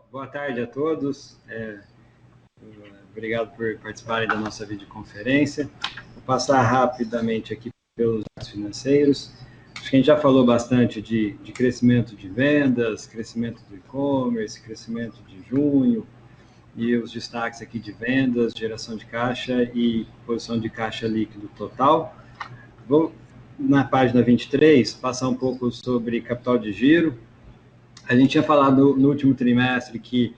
Boa tarde a todos. Obrigado por participarem da nossa videoconferência. Vou passar rapidamente aqui pelos dados financeiros. Acho que a gente já falou bastante de crescimento de vendas, crescimento do e-commerce, crescimento de junho, e os destaques aqui de vendas, geração de caixa e posição de caixa líquido total. Vou, na página 23, passar um pouco sobre capital de giro. A gente tinha falado no último trimestre que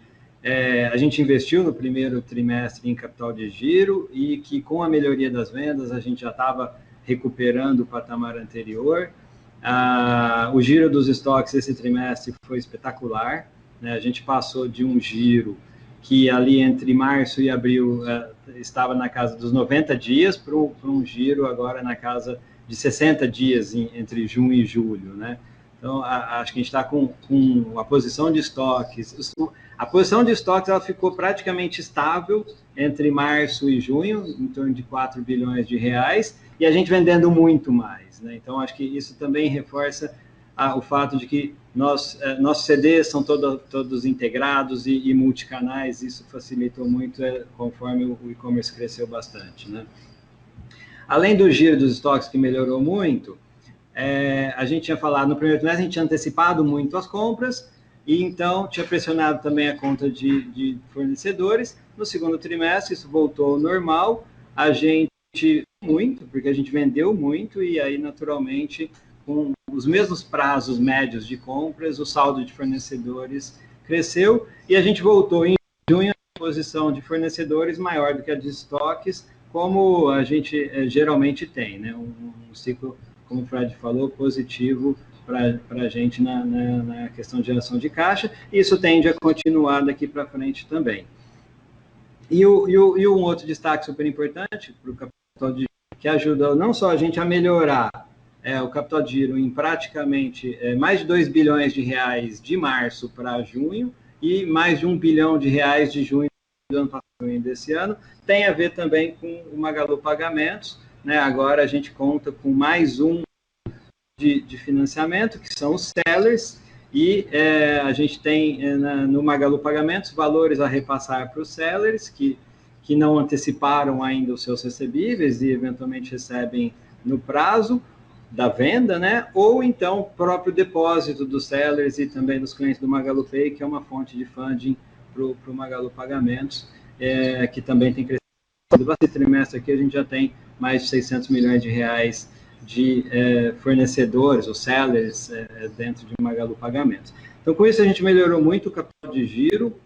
a gente investiu no primeiro trimestre em capital de giro e que com a melhoria das vendas a gente já estava recuperando o patamar anterior. O giro dos estoques esse trimestre foi espetacular, né? A gente passou de um giro que ali entre março e abril estava na casa dos 90 dias para um giro agora na casa de 60 dias entre junho e julho, né? Então, acho que a gente está com a posição de estoques. A posição de estoques ela ficou praticamente estável entre março e junho, em torno de 4 bilhões de reais, e a gente vendendo muito mais, né? Então, acho que isso também reforça o fato de que nossos CDs são todos integrados e multicanais, isso facilitou muito conforme o e-commerce cresceu bastante, né? Além do giro dos estoques, que melhorou muito, a gente tinha falado no primeiro trimestre, a gente tinha antecipado muito as compras, e então tinha pressionado também a conta de fornecedores. No segundo trimestre, isso voltou ao normal, a gente muito, porque a gente vendeu muito, e aí, naturalmente, com os mesmos prazos médios de compras, o saldo de fornecedores cresceu, e a gente voltou em junho a posição de fornecedores maior do que a de estoques, como a gente geralmente tem, né? Um ciclo, como o Fred falou, positivo para a gente na questão de geração de caixa, e isso tende a continuar daqui para frente também. E um outro destaque super importante para o capital de giro, que ajudou não só a gente a melhorar o capital de giro em praticamente mais de 2 bilhões de reais de março para junho, e mais de 1 bilhão de reais de junho do ano passado desse ano, tem a ver também com o Magalu Pagamentos, né? Agora a gente conta com mais um de financiamento, que são os sellers, e a gente tem no Magalu Pagamentos valores a repassar para os sellers, que não anteciparam ainda os seus recebíveis e eventualmente recebem no prazo da venda, né? Ou então o próprio depósito dos sellers e também dos clientes do Magalu Pay, que é uma fonte de funding para o Magalu Pagamentos, que também tem crescido. Esse trimestre aqui a gente já tem mais de 600 milhões de reais de fornecedores, ou sellers, dentro de Magalu Pagamentos. Então, com isso, a gente melhorou muito o capital de giro.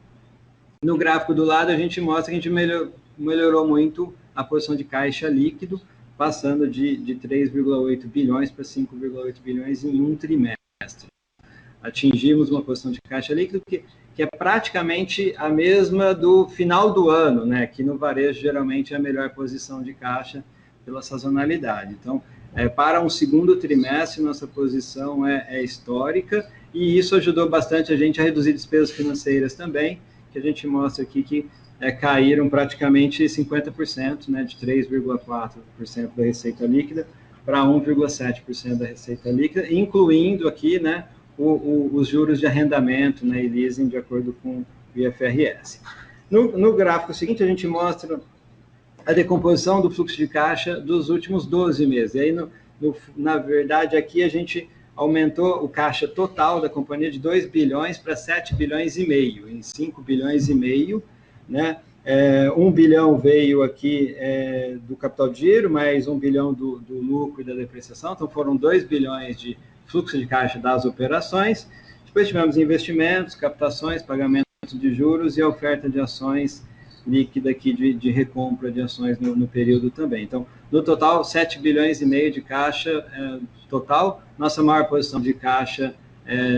No gráfico do lado, a gente mostra que a gente melhorou muito a posição de caixa líquido, passando de 3,8 bilhões para 5,8 bilhões em um trimestre. Atingimos uma posição de caixa líquido que é praticamente a mesma do final do ano, né? Que no varejo, geralmente, é a melhor posição de caixa pela sazonalidade. Então, para um segundo trimestre, nossa posição é histórica, e isso ajudou bastante a gente a reduzir despesas financeiras também, que a gente mostra aqui que caíram praticamente 50%, né, de 3,4% da receita líquida para 1,7% da receita líquida, incluindo aqui, né, os juros de arrendamento, né, e leasing, de acordo com o IFRS. No gráfico seguinte, a gente mostra a decomposição do fluxo de caixa dos últimos 12 meses. E aí, na verdade, aqui a gente aumentou o caixa total da companhia de 2 bilhões para 7 bilhões e meio, em 5 bilhões e meio, né? 1 bilhão veio aqui do capital de giro, mais 1 bilhão do lucro e da depreciação, então foram 2 bilhões de fluxo de caixa das operações. Depois tivemos investimentos, captações, pagamentos de juros e a oferta de ações líquida aqui de recompra de ações no período também. Então, no total, 7 bilhões e meio de caixa total, nossa maior posição de caixa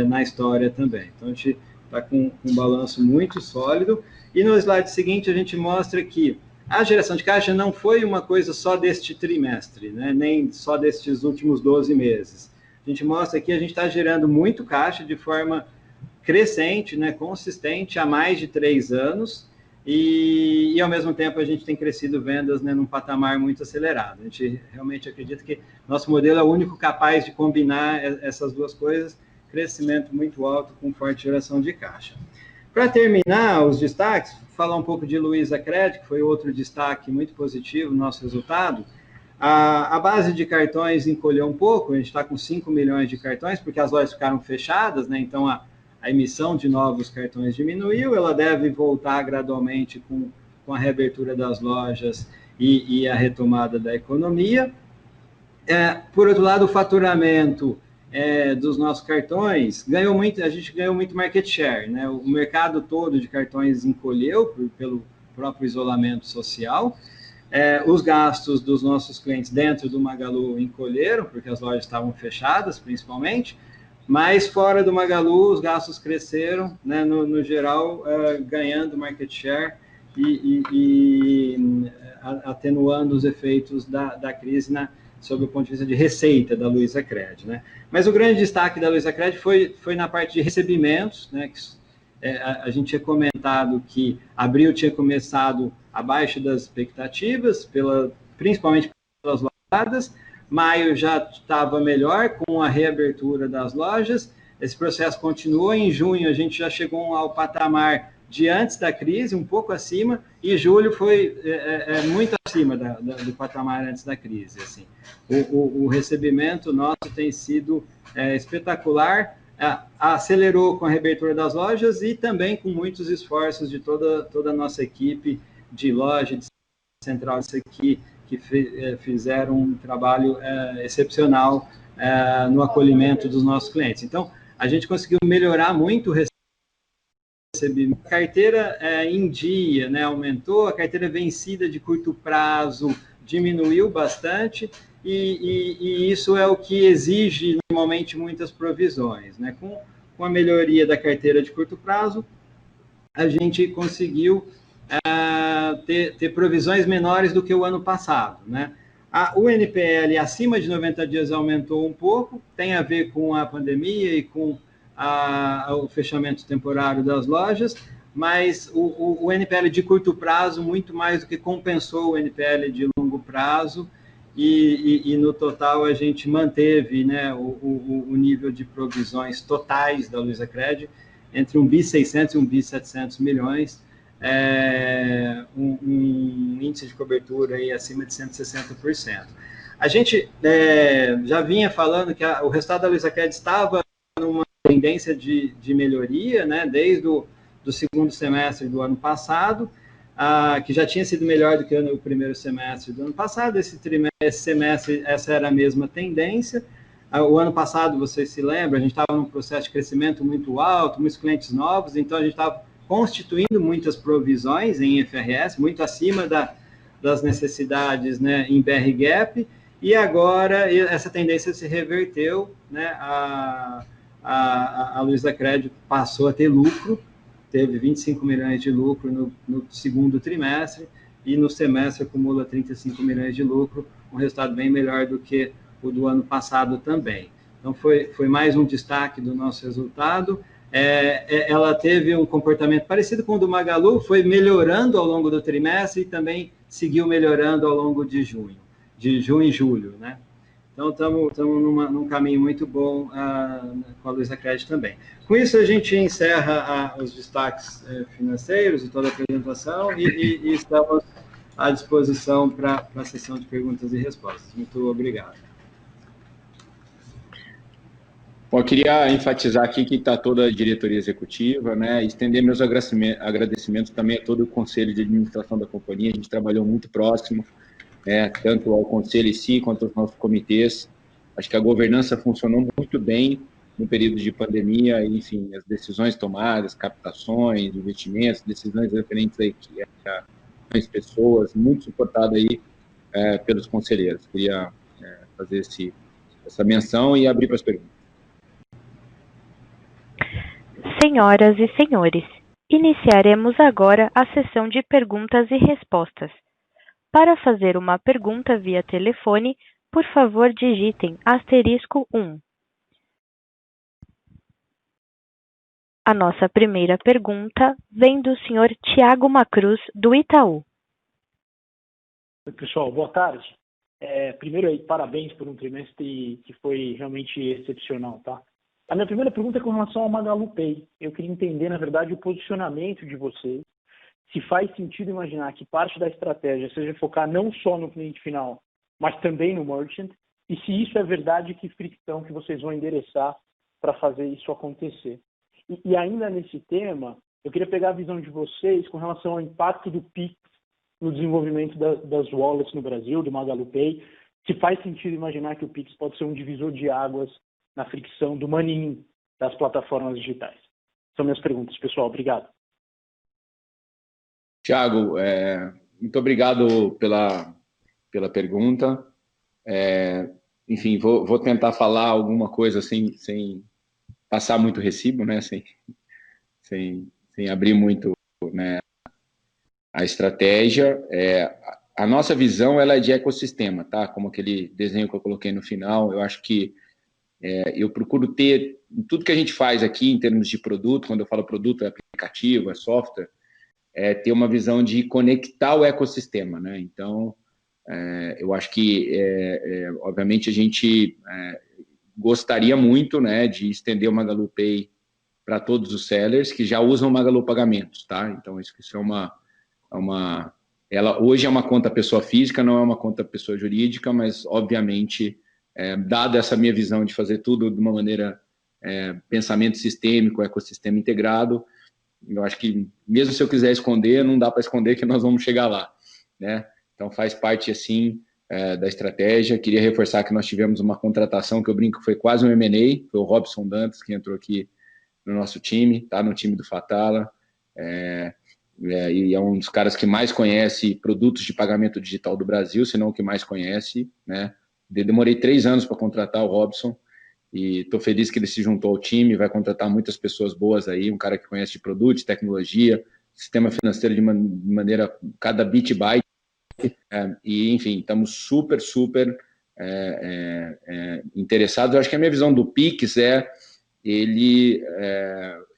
na história também. Então, a gente está com um balanço muito sólido. E no slide seguinte, a gente mostra que a geração de caixa não foi uma coisa só deste trimestre, né? Nem só destes últimos 12 meses. A gente mostra que a gente está gerando muito caixa de forma crescente, né? Consistente, há mais de 3 anos, e ao mesmo tempo a gente tem crescido vendas, né, num patamar muito acelerado. A gente realmente acredita que nosso modelo é o único capaz de combinar essas duas coisas, crescimento muito alto com forte geração de caixa. Para terminar, os destaques, falar um pouco de Luizacred, que foi outro destaque muito positivo no nosso resultado. A base de cartões encolheu um pouco, a gente está com 5 milhões de cartões, porque as lojas ficaram fechadas, né? Então a emissão de novos cartões diminuiu, ela deve voltar gradualmente com a reabertura das lojas e a retomada da economia. Por outro lado, o faturamento dos nossos cartões ganhou muito, a gente ganhou muito market share, né? O mercado todo de cartões encolheu pelo próprio isolamento social. Os gastos dos nossos clientes dentro do Magalu encolheram, porque as lojas estavam fechadas, principalmente, mas fora do Magalu os gastos cresceram, né, no geral, ganhando market share e atenuando os efeitos da crise sob o ponto de vista de receita da Luizacred, né? Mas o grande destaque da Luizacred foi na parte de recebimentos, né, que a gente tinha comentado que abril tinha começado abaixo das expectativas, principalmente pelas lojadas, maio já estava melhor com a reabertura das lojas, esse processo continuou, em junho a gente já chegou ao patamar de antes da crise, um pouco acima, e julho foi muito acima do patamar antes da crise. Assim. O recebimento nosso tem sido espetacular, acelerou com a reabertura das lojas e também com muitos esforços de toda a nossa equipe de loja, de central, que fizeram um trabalho excepcional no acolhimento dos nossos clientes. Então, a gente conseguiu melhorar muito o recebimento. A carteira em dia, né, aumentou, a carteira vencida de curto prazo diminuiu bastante, e isso é o que exige normalmente muitas provisões, né? Com a melhoria da carteira de curto prazo, a gente conseguiu ter provisões menores do que o ano passado, né? O NPL acima de 90 dias aumentou um pouco, tem a ver com a pandemia e com o fechamento temporário das lojas, mas o NPL de curto prazo muito mais do que compensou o NPL de longo prazo, e no total a gente manteve, né, o nível de provisões totais da Luizacred entre 1.600 e 1.700 milhões, um índice de cobertura aí acima de 160%. A gente já vinha falando que o resultado da Luizacred estava numa tendência de melhoria, né, desde o segundo semestre do ano passado, que já tinha sido melhor do que o primeiro semestre do ano passado. Esse semestre, essa era a mesma tendência. O ano passado, vocês se lembram, a gente estava num processo de crescimento muito alto, muitos clientes novos, então a gente estava constituindo muitas provisões em IFRS, muito acima das necessidades, né, em BR Gap, e agora essa tendência se reverteu, né, a Luizacred passou a ter lucro, teve 25 milhões de lucro no segundo trimestre, e no semestre acumula 35 milhões de lucro, um resultado bem melhor do que o do ano passado também. Então, foi mais um destaque do nosso resultado. Ela teve um comportamento parecido com o do Magalu, foi melhorando ao longo do trimestre e também seguiu melhorando ao longo de junho e julho, né? Então, estamos num caminho muito bom com a Luizacred também. Com isso, a gente encerra os destaques financeiros e toda a apresentação e estamos à disposição para a sessão de perguntas e respostas. Muito obrigado. Bom, eu queria enfatizar aqui que está toda a diretoria executiva, né? Estender meus agradecimentos também a todo o conselho de administração da companhia. A gente trabalhou muito próximo, tanto ao conselho em si quanto aos nossos comitês. Acho que a governança funcionou muito bem no período de pandemia, enfim, as decisões tomadas, captações, investimentos, decisões referentes às pessoas, muito suportada aí pelos conselheiros. Queria fazer essa menção e abrir para as perguntas. Senhoras e senhores, iniciaremos agora a sessão de perguntas e respostas. Para fazer uma pergunta via telefone, por favor digitem *1. A nossa primeira pergunta vem do senhor Thiago Macruz, do Itaú. Oi, pessoal, boa tarde. Primeiro aí, parabéns por um trimestre que foi realmente excepcional, tá? A minha primeira pergunta é com relação ao Magalu Pay. Eu queria entender, na verdade, o posicionamento de vocês. Se faz sentido imaginar que parte da estratégia seja focar não só no cliente final, mas também no merchant. E se isso é verdade, que fricção que vocês vão endereçar para fazer isso acontecer. E ainda nesse tema, eu queria pegar a visão de vocês com relação ao impacto do Pix no desenvolvimento das wallets no Brasil, do Magalu Pay. Se faz sentido imaginar que o Pix pode ser um divisor de águas na fricção do money das plataformas digitais. São minhas perguntas, pessoal. Obrigado. Thiago, muito obrigado pela pergunta. Enfim, vou tentar falar alguma coisa sem passar muito recibo, né? Sem abrir muito, né, a estratégia. A nossa visão ela é de ecossistema, tá? Como aquele desenho que eu coloquei no final. Eu acho que eu procuro ter tudo que a gente faz aqui em termos de produto. Quando eu falo produto, é aplicativo, é software. Ter uma visão de conectar o ecossistema, né? Então, eu acho que, obviamente, a gente gostaria muito, né, de estender o Magalu Pay para todos os sellers que já usam o Magalu Pagamentos, tá? Então, isso ela hoje é uma conta pessoa física, não é uma conta pessoa jurídica, mas, obviamente, dada essa minha visão de fazer tudo de uma maneira, pensamento sistêmico, ecossistema integrado, eu acho que, mesmo se eu quiser esconder, não dá para esconder que nós vamos chegar lá, né? Então, faz parte, assim, da estratégia. Queria reforçar que nós tivemos uma contratação que eu brinco que foi quase um M&A, foi o Robson Dantas, que entrou aqui no nosso time, tá no time do Fatala, e é um dos caras que mais conhece produtos de pagamento digital do Brasil, se não o que mais conhece, né? Demorei 3 anos para contratar o Robson, e estou feliz que ele se juntou ao time, vai contratar muitas pessoas boas aí, um cara que conhece de produto, de tecnologia, sistema financeiro de maneira, cada bit byte, e enfim, estamos super interessados. Eu acho que a minha visão do Pix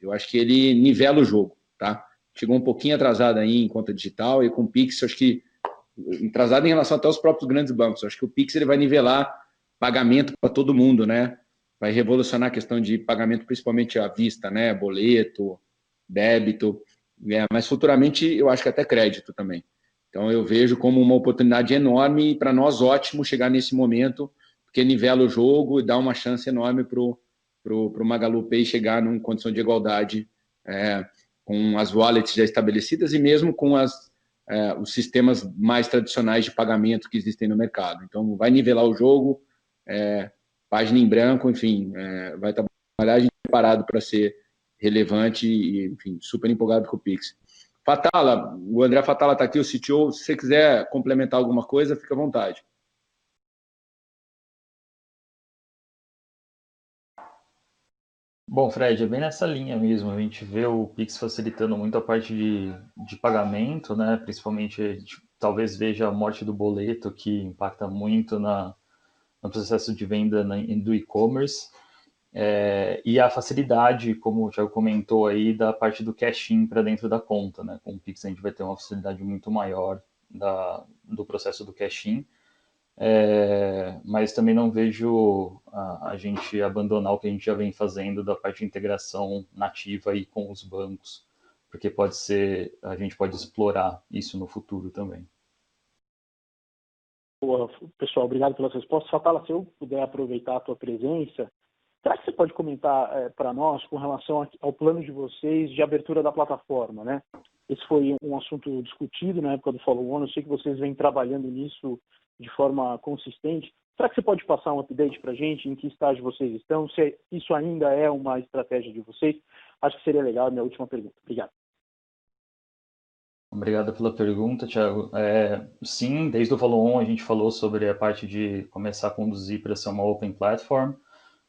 eu acho que ele nivela o jogo, tá? Chegou um pouquinho atrasado aí em conta digital, e com o Pix, eu acho que atrasado em relação até aos próprios grandes bancos. Eu acho que o Pix ele vai nivelar pagamento para todo mundo, né? Vai revolucionar a questão de pagamento, principalmente à vista, né? Boleto, débito, mas futuramente eu acho que até crédito também. Então eu vejo como uma oportunidade enorme e para nós ótimo chegar nesse momento, porque nivela o jogo e dá uma chance enorme para o Magalu Pay chegar numa condição de igualdade com as wallets já estabelecidas e mesmo com os sistemas mais tradicionais de pagamento que existem no mercado. Então vai nivelar o jogo, página em branco, enfim, vai trabalhar a gente preparado para ser relevante e, enfim, super empolgado com o Pix. Fatala, o André Fatala está aqui, o CTO. Se você quiser complementar alguma coisa, fica à vontade. Bom, Fred, é bem nessa linha mesmo. A gente vê o Pix facilitando muito a parte de pagamento, né? Principalmente, a gente talvez veja a morte do boleto, que impacta muito no processo de venda do e-commerce. E a facilidade, como o Thiago comentou aí, da parte do cash-in para dentro da conta, né? Com o Pix a gente vai ter uma facilidade muito maior do processo do cash-in. Mas também não vejo a gente abandonar o que a gente já vem fazendo da parte de integração nativa aí com os bancos, porque a gente pode explorar isso no futuro também. Boa, pessoal, obrigado pelas respostas. Fatala, se eu puder aproveitar a tua presença, será que você pode comentar para nós com relação ao plano de vocês de abertura da plataforma, né? Esse foi um assunto discutido na época do Follow-on. Eu sei que vocês vêm trabalhando nisso de forma consistente. Será que você pode passar um update para a gente? Em que estágio vocês estão? Se isso ainda é uma estratégia de vocês? Acho que seria legal. Minha última pergunta. Obrigado. Obrigado pela pergunta, Thiago. Sim, desde o Follow-on a gente falou sobre a parte de começar a conduzir para ser uma Open Platform.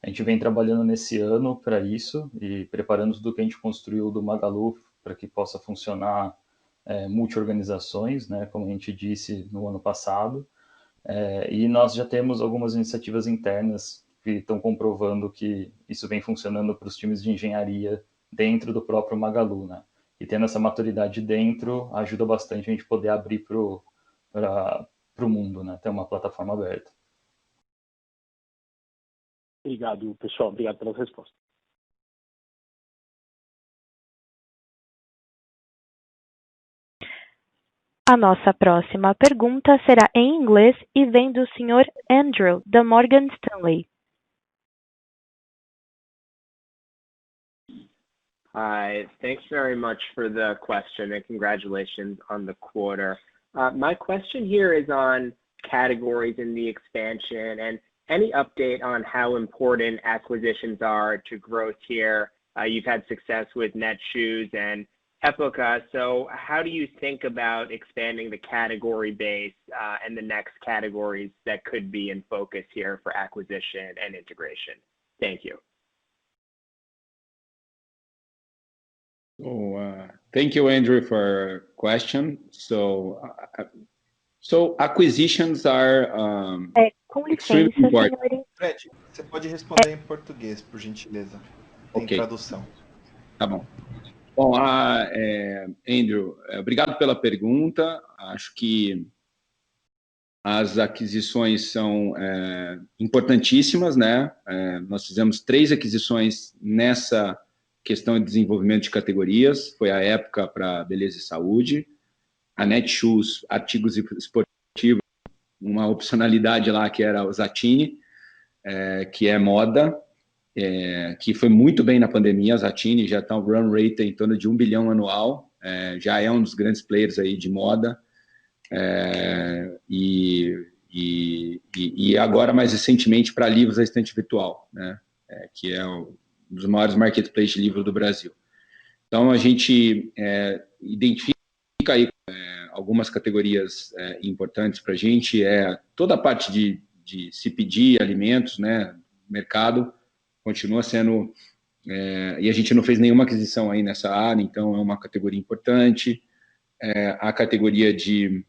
A gente vem trabalhando nesse ano para isso e preparando tudo que a gente construiu do Magalu para que possa funcionar multi-organizações, né, como a gente disse no ano passado. E nós já temos algumas iniciativas internas que estão comprovando que isso vem funcionando para os times de engenharia dentro do próprio Magalu, né? E tendo essa maturidade dentro, ajuda bastante a gente poder abrir para o mundo, né? Ter uma plataforma aberta. Obrigado, pessoal. Obrigado pelas respostas. A nossa próxima pergunta será em inglês e vem do Sr. Andrew, da Morgan Stanley. Hi, thanks very much for the question and congratulations on the quarter. My question here is on categories in the expansion and any update on how important acquisitions are to growth here. You've had success with Netshoes and Epoca, so how do you think about expanding the category base and the next categories that could be in focus here for acquisition and integration? Thank you. Thank you, Andrew, for your question. So acquisitions are Com extremely licença, important. senhores. Fred, você pode responder em português, por gentileza. Tem Ok. tradução. Tá bom. Bom, Andrew, obrigado pela pergunta. Acho que as aquisições são importantíssimas, né? Nós fizemos 3 aquisições nessa questão de desenvolvimento de categorias. Foi a Época para beleza e saúde, a Netshoes, artigos esportivos, uma opcionalidade lá que era o Zattini, que é moda, que foi muito bem na pandemia. A Zattini já está um run rate em torno de 1 bilhão anual, já é um dos grandes players aí de moda, e agora mais recentemente para livros, a Estante Virtual, né? Que é um dos maiores marketplaces de livro do Brasil. Então a gente identifica aí algumas categorias importantes para a gente, toda a parte de CPG, alimentos, né? Mercado continua sendo, e a gente não fez nenhuma aquisição aí nessa área, então é uma categoria importante. A categoria de,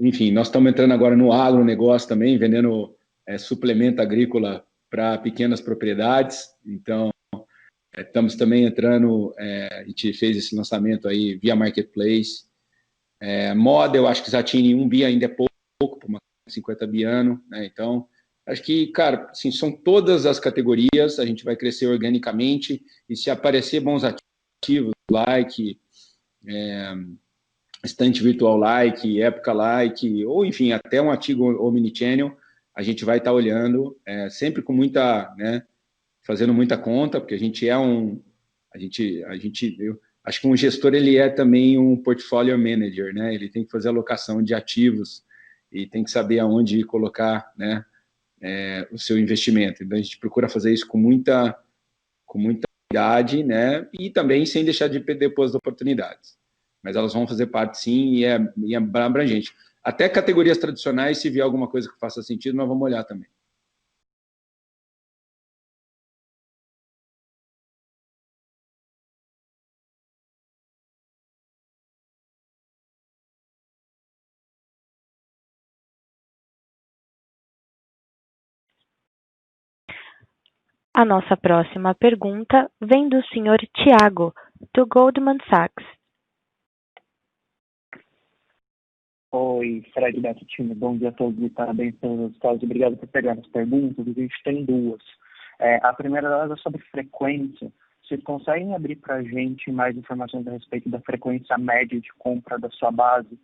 enfim, nós estamos entrando agora no agronegócio também, vendendo suplemento agrícola para pequenas propriedades, então estamos também entrando, a gente fez esse lançamento aí via Marketplace. Moda, eu acho que Zattini 1 bi ainda é pouco para uma 50 bi ano, né? Então acho que, cara, assim, são todas as categorias, a gente vai crescer organicamente, e se aparecer bons ativos, like, Estante Virtual like, Época like, ou enfim, até um ativo Omnichannel, a gente vai estar olhando, sempre com muita, né, fazendo muita conta, porque a gente eu acho que um gestor, ele é também um portfolio manager, né, ele tem que fazer alocação de ativos, e tem que saber aonde colocar, né, o seu investimento. Então a gente procura fazer isso com muita cuidado, né? E também sem deixar de perder boas oportunidades. Mas elas vão fazer parte, sim, e é abrangente. Até categorias tradicionais, se vier alguma coisa que faça sentido, nós vamos olhar também. A nossa próxima pergunta vem do Sr. Tiago, do Goldman Sachs. Oi, Fred, Beto, time. Bom dia a todos e parabéns pelos resultados. Obrigado por pegar as perguntas. A gente tem 2. A primeira delas é sobre frequência. Vocês conseguem abrir para a gente mais informações a respeito da frequência média de compra da sua base?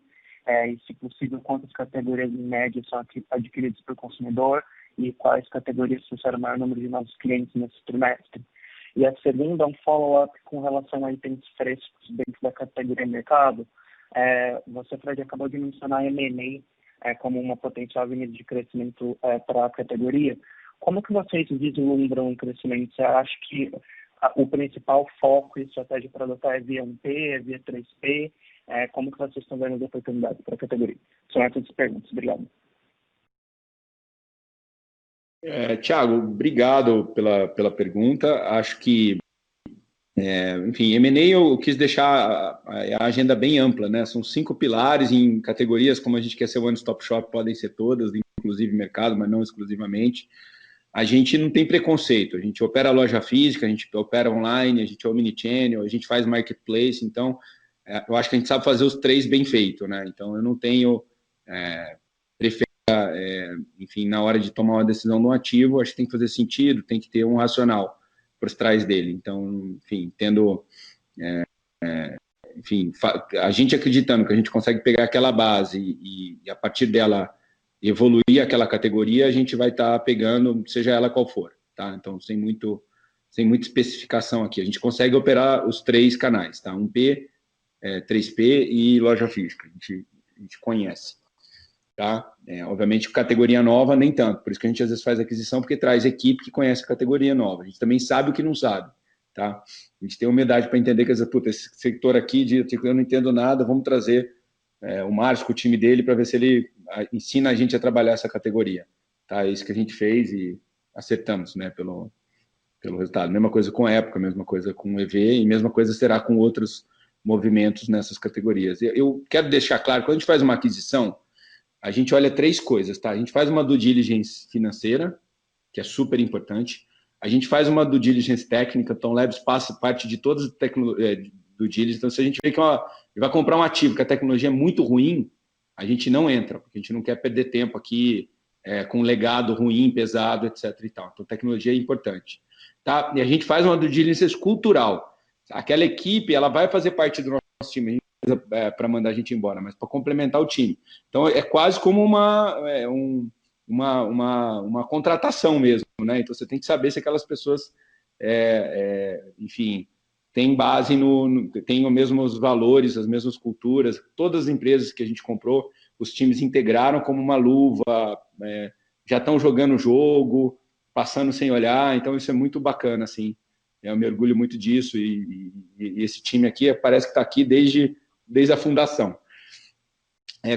E, se possível, quantas categorias em média são adquiridas por consumidor e quais categorias trouxeram o maior número de novos clientes nesse trimestre? E a segunda é um follow-up com relação a itens frescos dentro da categoria mercado. Você, Fred, acabou de mencionar a M&A como uma potencial avenida de crescimento para a categoria. Como que vocês vislumbram o crescimento? Você acha que o principal foco e estratégia para adotar é via 1P, é via 3P? Como que vocês estão vendo as oportunidades para a categoria? São essas as perguntas. Obrigado. Tiago, obrigado pela pergunta. Acho que, enfim, M&A eu quis deixar a agenda bem ampla, né? São 5 pilares em categorias, como a gente quer ser one stop shop, podem ser todas, inclusive mercado, mas não exclusivamente. A gente não tem preconceito, a gente opera loja física, a gente opera online, a gente é omnichannel, a gente faz marketplace, então eu acho que a gente sabe fazer os 3 bem feito, né? Então eu não tenho preferência, enfim, na hora de tomar uma decisão no ativo, acho que tem que fazer sentido, tem que ter um racional por trás dele. Então, enfim, tendo enfim, a gente acreditando que a gente consegue pegar aquela base e a partir dela evoluir aquela categoria, a gente vai estar pegando, seja ela qual for, tá? Então, sem muita especificação aqui. A gente consegue operar os 3 canais, tá? 1P, 3P e loja física. A gente conhece, tá? Obviamente, categoria nova, nem tanto. Por isso que a gente, às vezes, faz aquisição, porque traz equipe que conhece a categoria nova. A gente também sabe o que não sabe, tá? A gente tem humildade para entender que, esse setor aqui, eu não entendo nada, vamos trazer o Márcio com o time dele para ver se ele ensina a gente a trabalhar essa categoria. Tá? É isso que a gente fez e acertamos, né, pelo resultado. Mesma coisa com a Época, mesma coisa com o EV e mesma coisa será com outros movimentos nessas categorias. Eu quero deixar claro, quando a gente faz uma aquisição, a gente olha 3 coisas. Tá? A gente faz uma due diligence financeira, que é super importante. A gente faz uma due diligence técnica, então Labs passa parte de todas as tecnologias due diligence. Então, se a gente vê que vai comprar um ativo que a tecnologia é muito ruim, a gente não entra, porque a gente não quer perder tempo aqui com um legado ruim, pesado, etc. E tal. Então, tecnologia é importante. Tá? E a gente faz uma due diligence cultural. Aquela equipe, ela vai fazer parte do nosso time, para mandar a gente embora, mas para complementar o time. Então, é quase como uma contratação mesmo, né? Então, você tem que saber se aquelas pessoas, enfim, têm base têm os mesmos valores, as mesmas culturas. Todas as empresas que a gente comprou, os times integraram como uma luva, já estão jogando o jogo, passando sem olhar, então isso é muito bacana, assim. Eu me orgulho muito disso e esse time aqui parece que está aqui desde a fundação.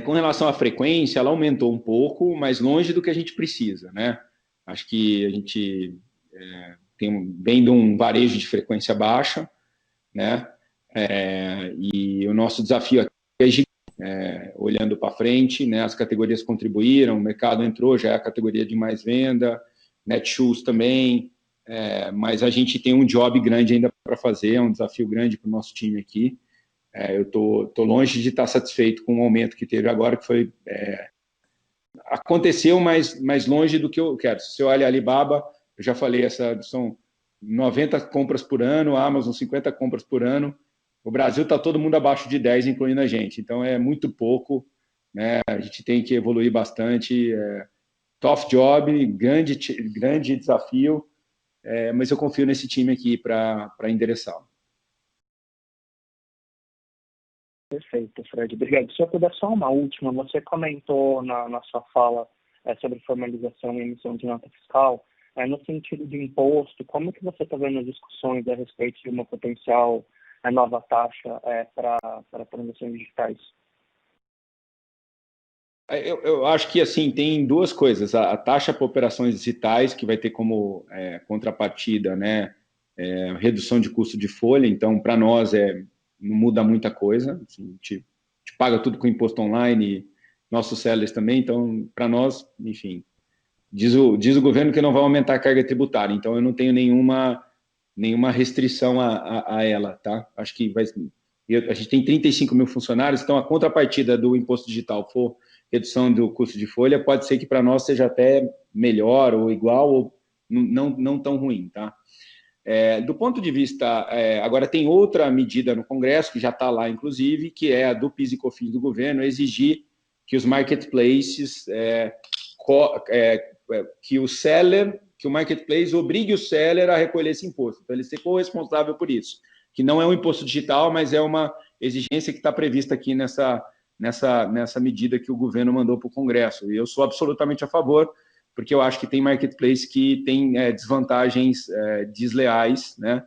Com relação à frequência, ela aumentou um pouco, mas longe do que a gente precisa, né? Acho que a gente vem de um varejo de frequência baixa, né? E o nosso desafio aqui é gigante, olhando para frente, né? As categorias contribuíram, o mercado entrou, já é a categoria de mais venda, Netshoes também, mas a gente tem um job grande ainda para fazer, é um desafio grande para o nosso time aqui. Eu tô longe de estar satisfeito com o aumento que teve agora, que foi aconteceu, mas longe do que eu quero. Se você olha a Alibaba, eu já falei, são 90 compras por ano, a Amazon 50 compras por ano. O Brasil está todo mundo abaixo de 10, incluindo a gente. Então, é muito pouco, né? A gente tem que evoluir bastante. Tough job, grande desafio, mas eu confio nesse time aqui para endereçá-lo. Perfeito, Fred. Obrigado. Se eu puder só uma última, você comentou na sua fala sobre formalização e emissão de nota fiscal, no sentido de imposto, como que você está vendo as discussões a respeito de uma potencial nova taxa para transações digitais? Eu acho que assim tem 2 coisas. A taxa para operações digitais, que vai ter como contrapartida, né, redução de custo de folha. Então, para nós não muda muita coisa. Assim, a gente paga tudo com imposto online, nossos sellers também. Então, para nós, enfim, diz o governo que não vai aumentar a carga tributária. Então, eu não tenho nenhuma restrição a ela, tá? Acho que a gente tem 35 mil funcionários, então a contrapartida do imposto digital for redução do custo de folha, pode ser que para nós seja até melhor ou igual ou não tão ruim, tá? Do ponto de vista, agora tem outra medida no Congresso, que já está lá, inclusive, que é a do PIS e COFINS do governo, exigir que os marketplaces, que o marketplace obrigue o seller a recolher esse imposto. Então, ele ser corresponsável por isso, que não é um imposto digital, mas é uma exigência que está prevista aqui nessa medida que o governo mandou para o Congresso. E eu sou absolutamente a favor, porque eu acho que tem marketplace que tem desvantagens desleais, né?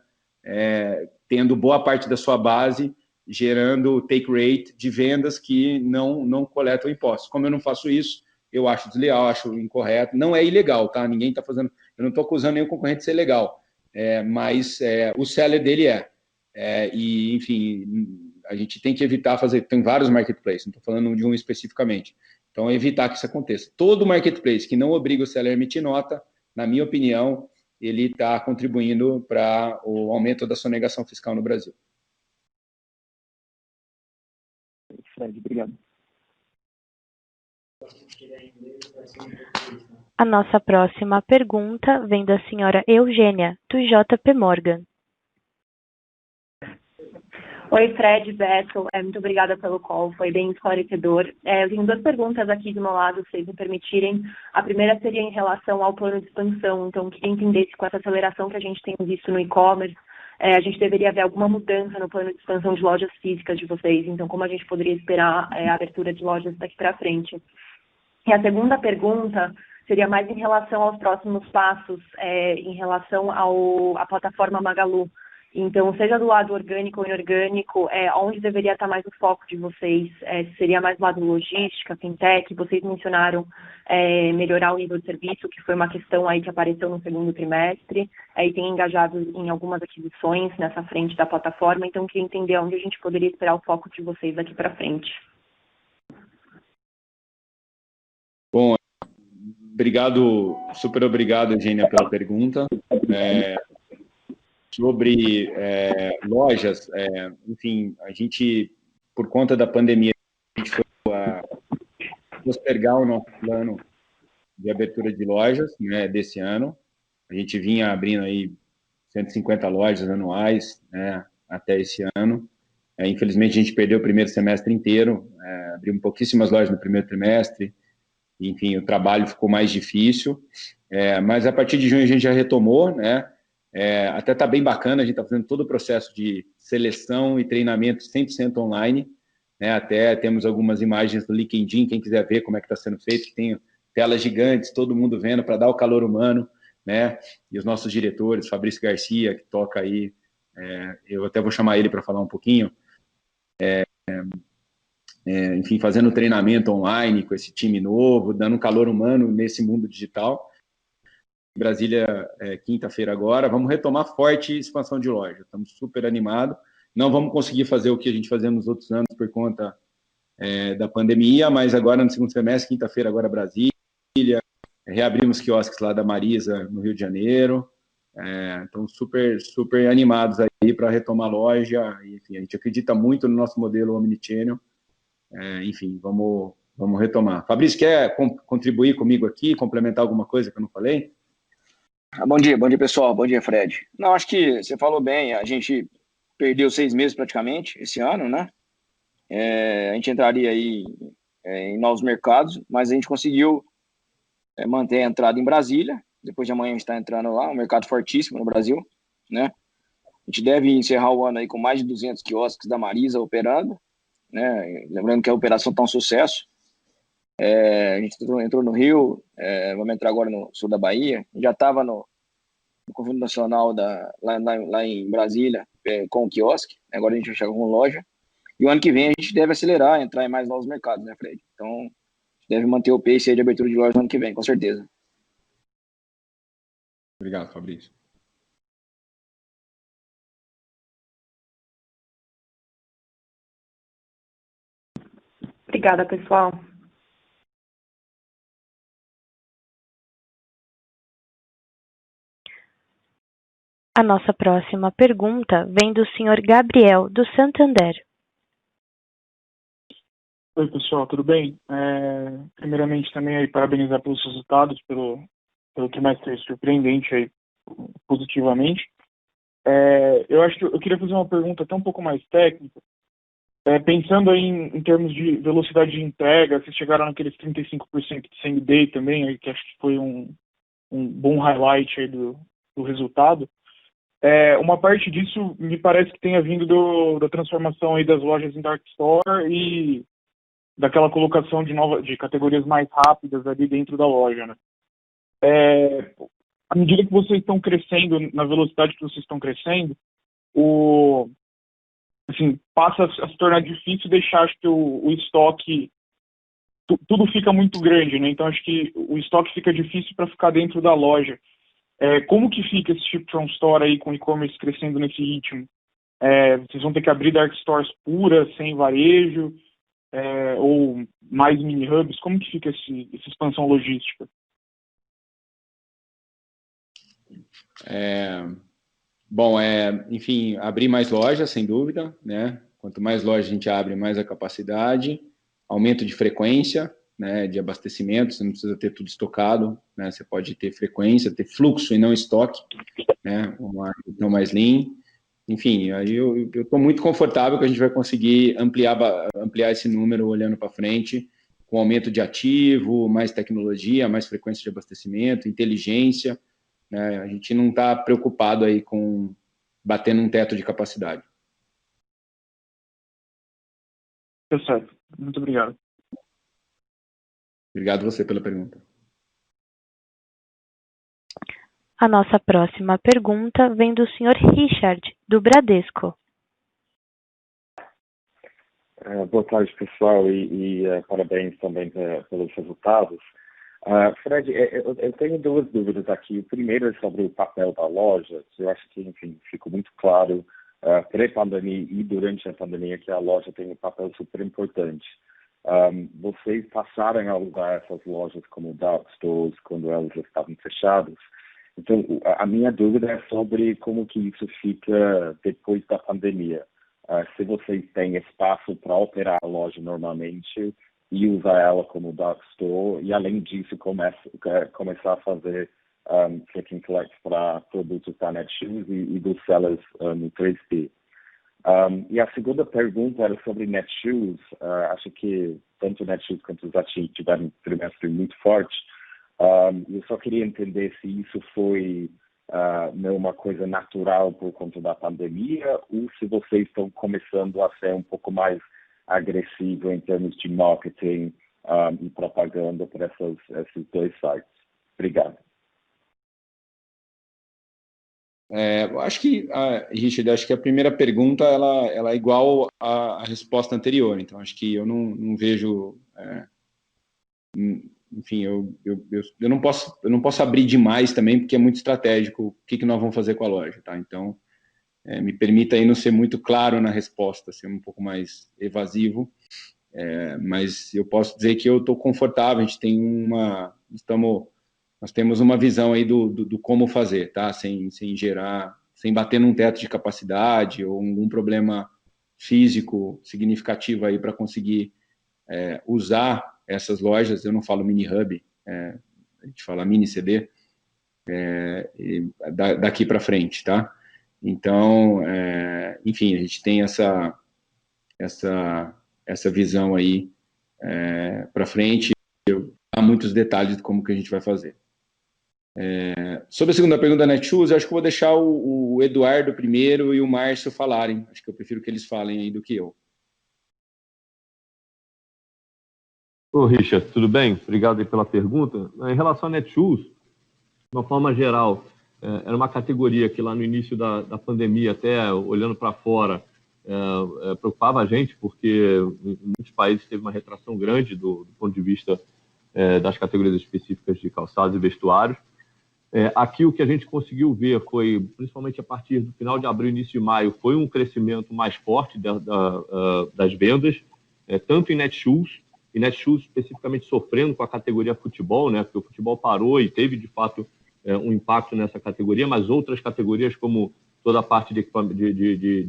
Tendo boa parte da sua base gerando take rate de vendas que não coletam impostos. Como eu não faço isso, eu acho desleal, acho incorreto. Não é ilegal, tá? Ninguém está fazendo... Eu não estou acusando nenhum concorrente de ser legal, mas o seller dele e, enfim, a gente tem que evitar fazer... Tem vários marketplaces, não estou falando de um especificamente. Então, evitar que isso aconteça. Todo marketplace que não obriga o seller a emitir nota, na minha opinião, ele está contribuindo para o aumento da sonegação fiscal no Brasil. Fred, obrigado. A nossa próxima pergunta vem da senhora Eugênia, do JP Morgan. Oi, Fred, Beto, muito obrigada pelo call, foi bem esclarecedor. Eu tenho 2 perguntas aqui do meu lado, se vocês me permitirem. A primeira seria em relação ao plano de expansão, então queria entender se com essa aceleração que a gente tem visto no e-commerce, a gente deveria ver alguma mudança no plano de expansão de lojas físicas de vocês, então como a gente poderia esperar a abertura de lojas daqui para frente. E a segunda pergunta seria mais em relação aos próximos passos, em relação à plataforma Magalu. Então, seja do lado orgânico ou inorgânico, onde deveria estar mais o foco de vocês? Seria mais do lado logística, fintech? Vocês mencionaram melhorar o nível de serviço, que foi uma questão aí que apareceu no segundo trimestre, e tem engajado em algumas aquisições nessa frente da plataforma, então queria entender onde a gente poderia esperar o foco de vocês daqui para frente. Bom, super obrigado, Eugênia, pela pergunta. Sobre lojas, enfim, a gente, por conta da pandemia, a gente foi postergar o nosso plano de abertura de lojas, né, desse ano. A gente vinha abrindo aí 150 lojas anuais, né, até esse ano. Infelizmente, a gente perdeu o primeiro semestre inteiro, abrimos pouquíssimas lojas no primeiro trimestre, enfim, o trabalho ficou mais difícil, mas a partir de junho a gente já retomou, né? Até está bem bacana, a gente está fazendo todo o processo de seleção e treinamento 100% online, né? Até temos algumas imagens do LinkedIn, quem quiser ver como é que está sendo feito, que tem telas gigantes, todo mundo vendo para dar o calor humano, né? E os nossos diretores, Fabrício Garcia, que toca aí, eu até vou chamar ele para falar um pouquinho, enfim, fazendo treinamento online com esse time novo, dando um calor humano nesse mundo digital. Brasília, quinta-feira agora, vamos retomar forte expansão de loja, estamos super animados, não vamos conseguir fazer o que a gente fazia nos outros anos por conta da pandemia, mas agora no segundo semestre, quinta-feira agora Brasília, reabrimos quiosques lá da Marisa, no Rio de Janeiro, então super, super animados aí para retomar a loja, enfim, a gente acredita muito no nosso modelo omnichannel, enfim, vamos retomar. Fabrício, quer contribuir comigo aqui, complementar alguma coisa que eu não falei? Bom dia pessoal, bom dia Fred. Não, acho que você falou bem, a gente perdeu 6 meses praticamente esse ano, né? A gente entraria aí em novos mercados, mas a gente conseguiu manter a entrada em Brasília, depois de amanhã a gente está entrando lá, um mercado fortíssimo no Brasil, né? A gente deve encerrar o ano aí com mais de 200 quiosques da Marisa operando, né? Lembrando que a operação está um sucesso. A gente entrou no Rio, vamos entrar agora no sul da Bahia, já estava no Conjunto Nacional lá em Brasília com o quiosque, agora a gente vai chegar com loja, e o ano que vem a gente deve acelerar, entrar em mais novos mercados, né, Fred? Então, a gente deve manter o pace aí de abertura de loja no ano que vem, com certeza. Obrigado, Fabrício. Obrigada, pessoal. A nossa próxima pergunta vem do senhor Gabriel, do Santander. Oi, pessoal, tudo bem? Primeiramente, também aí parabenizar pelos resultados, pelo trimestre surpreendente aí, positivamente. Eu acho que eu queria fazer uma pergunta até um pouco mais técnica. Pensando aí em termos de velocidade de entrega, vocês chegaram naqueles 35% de same day também, aí, que acho que foi um bom highlight aí do resultado. Uma parte disso me parece que tenha vindo da transformação aí das lojas em Dark Store e daquela colocação de categorias mais rápidas ali dentro da loja, né? À medida que vocês estão crescendo, na velocidade que vocês estão crescendo, assim, passa a se tornar difícil deixar, acho que o estoque, tudo fica muito grande, né? Então acho que o estoque fica difícil para ficar dentro da loja. Como que fica esse ship from store aí com o e-commerce crescendo nesse ritmo? Vocês vão ter que abrir dark stores puras, sem varejo, ou mais mini hubs? Como que fica essa expansão logística? Bom, enfim, abrir mais lojas, sem dúvida, né? Quanto mais lojas a gente abre, mais a capacidade, aumento de frequência, né, de abastecimento, você não precisa ter tudo estocado, né? Você pode ter frequência, ter fluxo e não estoque, né? Uma questão mais lean. enfim, aí eu estou muito confortável que a gente vai conseguir ampliar esse número olhando para frente, com aumento de ativo, mais tecnologia, mais frequência de abastecimento, inteligência, né? A gente não está preocupado aí com batendo um teto de capacidade. Tá certo. Muito obrigado. Obrigado você pela pergunta. A nossa próxima pergunta vem do Sr. Richard, do Bradesco. Boa tarde, pessoal, e parabéns também pelos resultados. Fred, eu tenho duas dúvidas aqui. O primeiro é sobre o papel da loja. Eu acho que, enfim, ficou muito claro pré-pandemia e durante a pandemia que a loja tem um papel super importante. Vocês passaram a usar essas lojas como dark stores quando elas estavam fechadas. Então, a minha dúvida é sobre como que isso fica depois da pandemia. Se vocês têm espaço para operar a loja normalmente e usar ela como dark store, e além disso começar a fazer click and collect para produtos da Netshoes e dos sellers no 3P. E a segunda pergunta era sobre Netshoes. Acho que tanto o Netshoes quanto o Zatti tiveram um trimestre muito forte. Eu só queria entender se isso foi não uma coisa natural por conta da pandemia ou se vocês estão começando a ser um pouco mais agressivo em termos de marketing e propaganda para esses dois sites. Obrigado. Acho que, Richard, acho que a primeira pergunta ela é igual à resposta anterior. Então, acho que eu não vejo... enfim, eu não posso abrir demais também, porque é muito estratégico o que nós vamos fazer com a loja, tá? Então, me permita aí não ser muito claro na resposta, ser um pouco mais evasivo, mas eu posso dizer que eu estou confortável, a gente tem nós temos uma visão aí do como fazer, tá? Sem bater num teto de capacidade ou algum problema físico significativo aí para conseguir usar essas lojas. Eu não falo mini hub, a gente fala mini CD, daqui para frente, tá? Então, enfim, a gente tem essa visão aí para frente. Há muitos detalhes de como que a gente vai fazer. Sobre a segunda pergunta da Netshoes, eu acho que eu vou deixar o Eduardo primeiro e o Márcio falarem. Acho que eu prefiro que eles falem aí do que eu. Ô, Richard, tudo bem? Obrigado aí pela pergunta. Em relação à Netshoes, de uma forma geral, era uma categoria que lá no início da pandemia, até olhando para fora, preocupava a gente, porque em muitos países teve uma retração grande do ponto de vista das categorias específicas de calçados e vestuários. Aqui o que a gente conseguiu ver foi, principalmente a partir do final de abril, início de maio, foi um crescimento mais forte das vendas, tanto em Netshoes, e Netshoes especificamente sofrendo com a categoria futebol, né, porque o futebol parou e teve, de fato, um impacto nessa categoria, mas outras categorias, como toda a parte de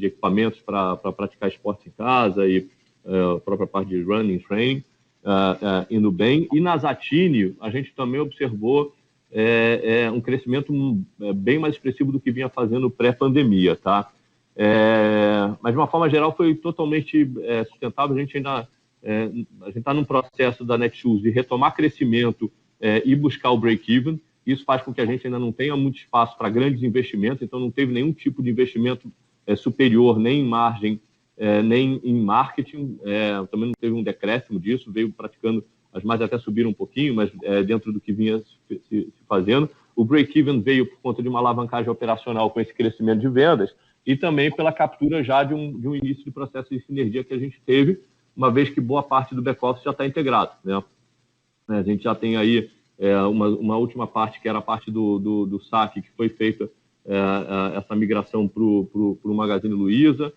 equipamentos para praticar esporte em casa e a própria parte de running, training, indo bem. E na Zattini, a gente também observou um crescimento bem mais expressivo do que vinha fazendo pré-pandemia, tá? Mas, de uma forma geral, foi totalmente sustentável. A gente está num processo da Netshoes de retomar crescimento e buscar o break-even. Isso faz com que a gente ainda não tenha muito espaço para grandes investimentos, então não teve nenhum tipo de investimento superior, nem em margem, nem em marketing. Também não teve um decréscimo disso, veio praticando, as margens até subiram um pouquinho, mas dentro do que vinha se fazendo. O break-even veio por conta de uma alavancagem operacional com esse crescimento de vendas e também pela captura já de um início de processo de sinergia que a gente teve, uma vez que boa parte do back-office já está integrado, né? A gente já tem aí uma última parte, que era a parte do saque, que foi feita essa migração para o Magazine Luiza,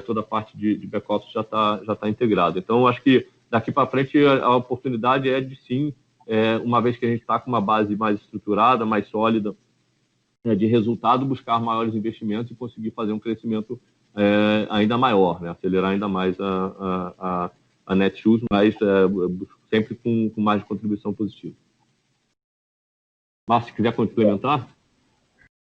toda a parte de back-office já tá integrada. Então, acho que daqui para frente a oportunidade é de sim, uma vez que a gente está com uma base mais estruturada, mais sólida de resultado, buscar maiores investimentos e conseguir fazer um crescimento ainda maior, né? Acelerar ainda mais a Netshoes, mas sempre com mais contribuição positiva. Márcio, se quiser complementar?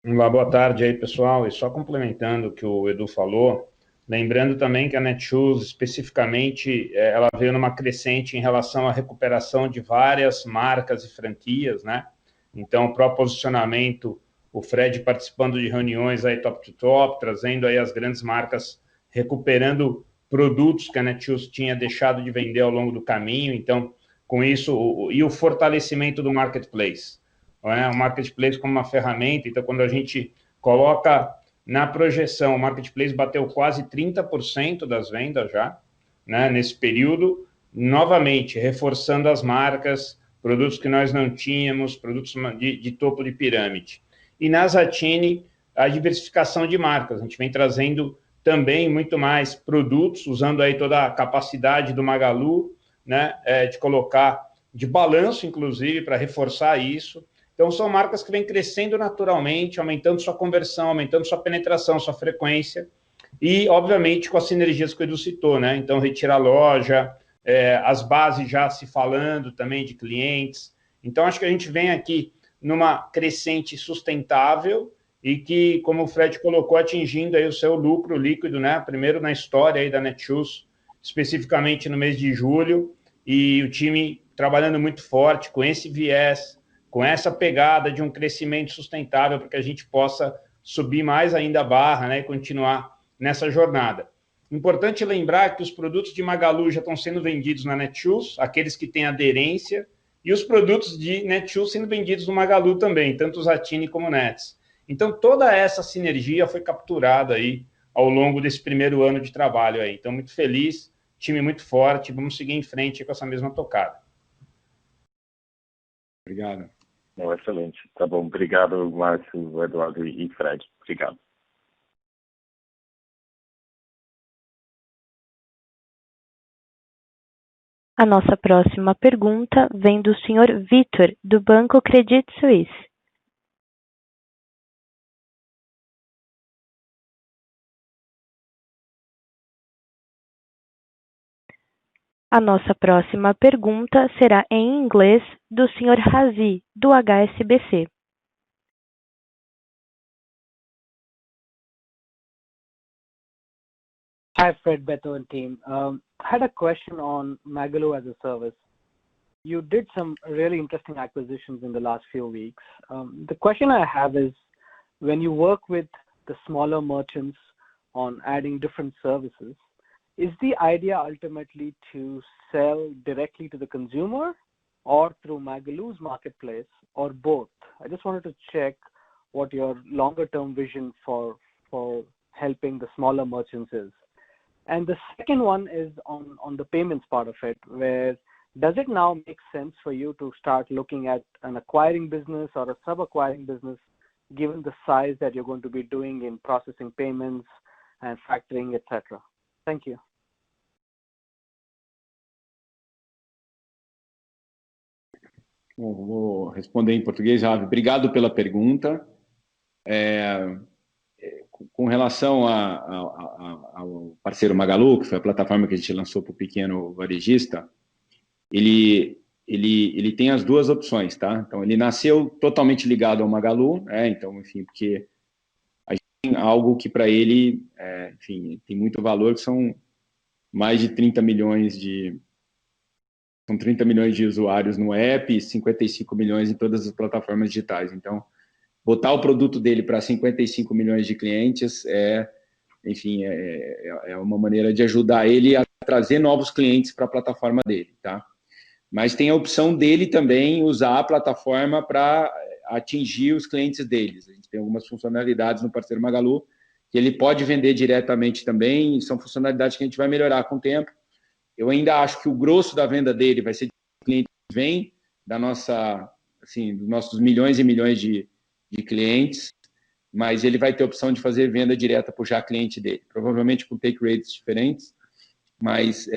Olá, boa tarde aí, pessoal. E só complementando o que o Edu falou, lembrando também que a Netshoes, especificamente, ela veio numa crescente em relação à recuperação de várias marcas e franquias, né? Então, o próprio posicionamento, o Fred participando de reuniões aí top to top, trazendo aí as grandes marcas, recuperando produtos que a Netshoes tinha deixado de vender ao longo do caminho. Então, com isso, e o fortalecimento do marketplace. O marketplace como uma ferramenta, então quando a gente coloca na projeção, o marketplace bateu quase 30% das vendas já, né, nesse período, novamente, reforçando as marcas, produtos que nós não tínhamos, produtos de topo de pirâmide. E na Zattini, a diversificação de marcas, a gente vem trazendo também muito mais produtos, usando aí toda a capacidade do Magalu, né, de colocar de balanço, inclusive, para reforçar isso. Então, são marcas que vêm crescendo naturalmente, aumentando sua conversão, aumentando sua penetração, sua frequência, e, obviamente, com as sinergias que o Edu citou, né? Então, retirar a loja, as bases já se falando também de clientes. Então, acho que a gente vem aqui numa crescente sustentável e que, como o Fred colocou, atingindo aí o seu lucro líquido, né? Primeiro na história aí da Netshoes, especificamente no mês de julho, e o time trabalhando muito forte com esse viés, com essa pegada de um crescimento sustentável para que a gente possa subir mais ainda a barra, né, e continuar nessa jornada. Importante lembrar que os produtos de Magalu já estão sendo vendidos na Netshoes, aqueles que têm aderência, e os produtos de Netshoes sendo vendidos no Magalu também, tanto Zattini como Nets. Então, toda essa sinergia foi capturada aí ao longo desse primeiro ano de trabalho aí. Então, muito feliz, time muito forte, vamos seguir em frente com essa mesma tocada. Obrigado. Não, excelente. Tá bom. Obrigado, Márcio, Eduardo e Fred. Obrigado. A nossa próxima pergunta vem do Sr. Vitor, do Banco Credit Suisse. A nossa próxima pergunta será em inglês do Sr. Razi, do HSBC. Hi, Fred, Beto, and team. I had a question on Magalu as a service. You did some really interesting acquisitions in the last few weeks. The question I have is, when you work with the smaller merchants on adding different services, is the idea ultimately to sell directly to the consumer or through Magalu's marketplace, or both? I just wanted to check what your longer-term vision for helping the smaller merchants is. And the second one is on the payments part of it, where does it now make sense for you to start looking at an acquiring business or a sub-acquiring business, given the size that you're going to be doing in processing payments and factoring, etc.? Thank you. Bom, vou responder em português, Ravi. Obrigado pela pergunta. Com relação ao parceiro Magalu, que foi a plataforma que a gente lançou para o pequeno varejista, ele tem as duas opções, tá? Então, ele nasceu totalmente ligado ao Magalu, então, enfim, porque a gente tem algo que para ele, enfim, tem muito valor, que são mais de 30 milhões de usuários no app e 55 milhões em todas as plataformas digitais. Então, botar o produto dele para 55 milhões de clientes enfim, é uma maneira de ajudar ele a trazer novos clientes para a plataforma dele, tá? Mas tem a opção dele também usar a plataforma para atingir os clientes deles. A gente tem algumas funcionalidades no parceiro Magalu que ele pode vender diretamente também, e são funcionalidades que a gente vai melhorar com o tempo. Eu ainda acho que o grosso da venda dele vai ser de clientes que vem da nossa, assim, dos nossos milhões e milhões de clientes, mas ele vai ter a opção de fazer venda direta para o já cliente dele, provavelmente com take rates diferentes, mas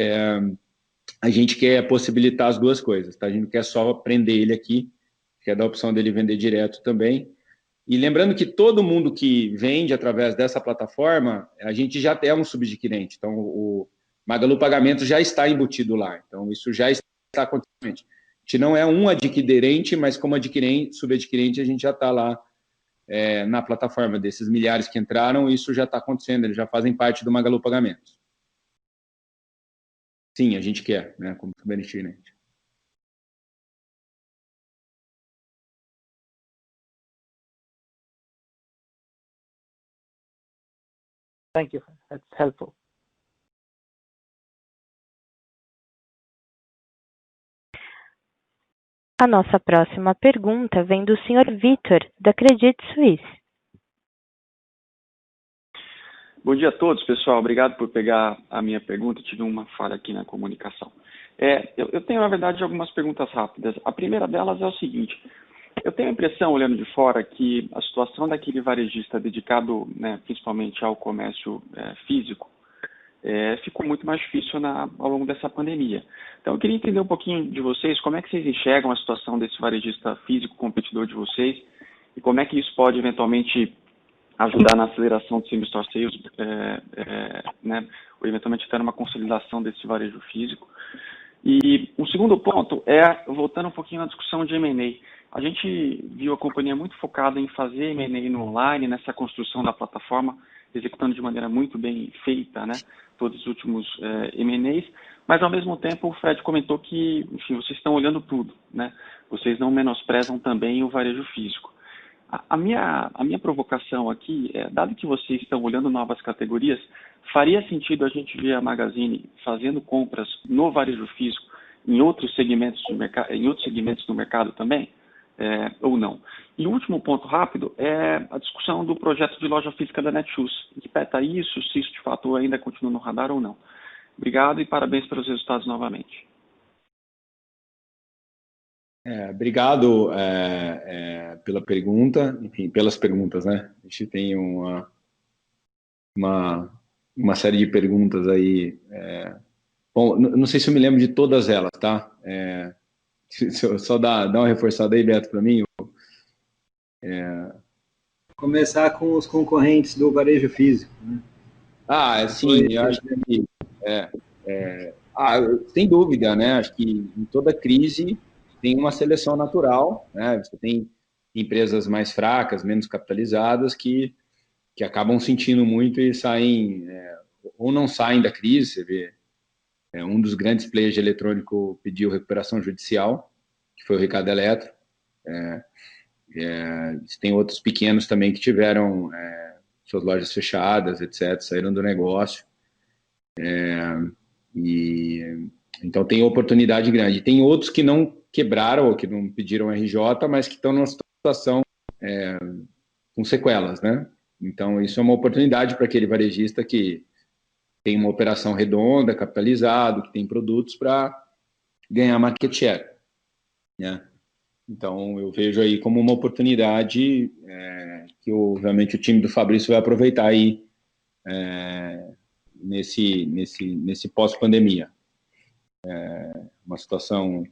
a gente quer possibilitar as duas coisas, tá? A gente não quer só prender ele aqui, quer dar a opção dele vender direto também. E lembrando que todo mundo que vende através dessa plataforma, a gente já é um subadquirente, então o Magalu Pagamentos já está embutido lá, então isso já está acontecendo. A gente não é um adquirente, mas como subadquirente a gente já está lá na plataforma. Desses milhares que entraram, isso já está acontecendo, eles já fazem parte do Magalu Pagamentos. Sim, a gente quer, né, como Subernity. Thank you. That's helpful. A nossa próxima pergunta vem do Sr. Vitor, da Credit Suisse. Bom dia a todos, pessoal. Obrigado por pegar a minha pergunta. Tive uma falha aqui na comunicação. Eu tenho, na verdade, algumas perguntas rápidas. A primeira delas é o seguinte. Eu tenho a impressão, olhando de fora, que a situação daquele varejista dedicado, né, principalmente ao comércio físico, ficou muito mais difícil ao longo dessa pandemia. Então, eu queria entender um pouquinho de vocês, como é que vocês enxergam a situação desse varejista físico competidor de vocês e como é que isso pode, eventualmente, ajudar na aceleração do same-store sales, né, ou eventualmente até numa consolidação desse varejo físico. E um segundo ponto voltando um pouquinho na discussão de M&A. A gente viu a companhia muito focada em fazer M&A no online, nessa construção da plataforma, executando de maneira muito bem feita, né, todos os últimos M&As, mas ao mesmo tempo o Fred comentou que, enfim, vocês estão olhando tudo, né, vocês não menosprezam também o varejo físico. A minha provocação aqui dado que vocês estão olhando novas categorias, faria sentido a gente ver a Magazine fazendo compras no varejo físico em outros segmentos do mercado também? Ou não? E o último ponto rápido é a discussão do projeto de loja física da Netshoes. Em que pé está isso, se isso de fato ainda continua no radar ou não. Obrigado e parabéns pelos resultados novamente. Obrigado pela pergunta, enfim, pelas perguntas, né? A gente tem uma série de perguntas aí. Bom, não sei se eu me lembro de todas elas, tá? Só dá uma reforçada aí, Beto, para mim. Começar com os concorrentes do varejo físico, né? Sim, eu acho que sem dúvida, né? Acho que em toda crise tem uma seleção natural, né? Você tem empresas mais fracas, menos capitalizadas, que acabam sentindo muito e saem, ou não saem da crise. Você vê, um dos grandes players de eletrônico pediu recuperação judicial, que foi o Ricardo Eletro. Tem outros pequenos também que tiveram suas lojas fechadas, etc., saíram do negócio. Então tem oportunidade grande. Tem outros que não quebraram ou que não pediram RJ, mas que estão numa situação com sequelas, né? Então isso é uma oportunidade para aquele varejista que tem uma operação redonda, capitalizado, que tem produtos para ganhar market share, né? Então eu vejo aí como uma oportunidade que obviamente o time do Fabrício vai aproveitar aí nesse pós-pandemia. Uma situação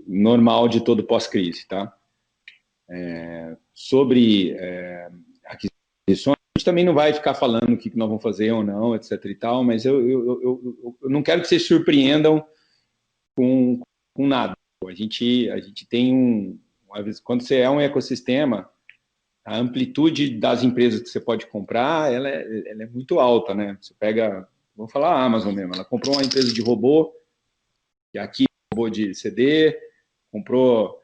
normal de todo pós-crise, tá? Sobre aquisições, a gente também não vai ficar falando o que nós vamos fazer ou não, etc e tal, mas eu não quero que vocês surpreendam com nada. A gente tem quando você é um ecossistema, a amplitude das empresas que você pode comprar, ela é muito alta, né? Você pega, vamos falar a Amazon mesmo, ela comprou uma empresa de robô, que aqui é robô de CD, comprou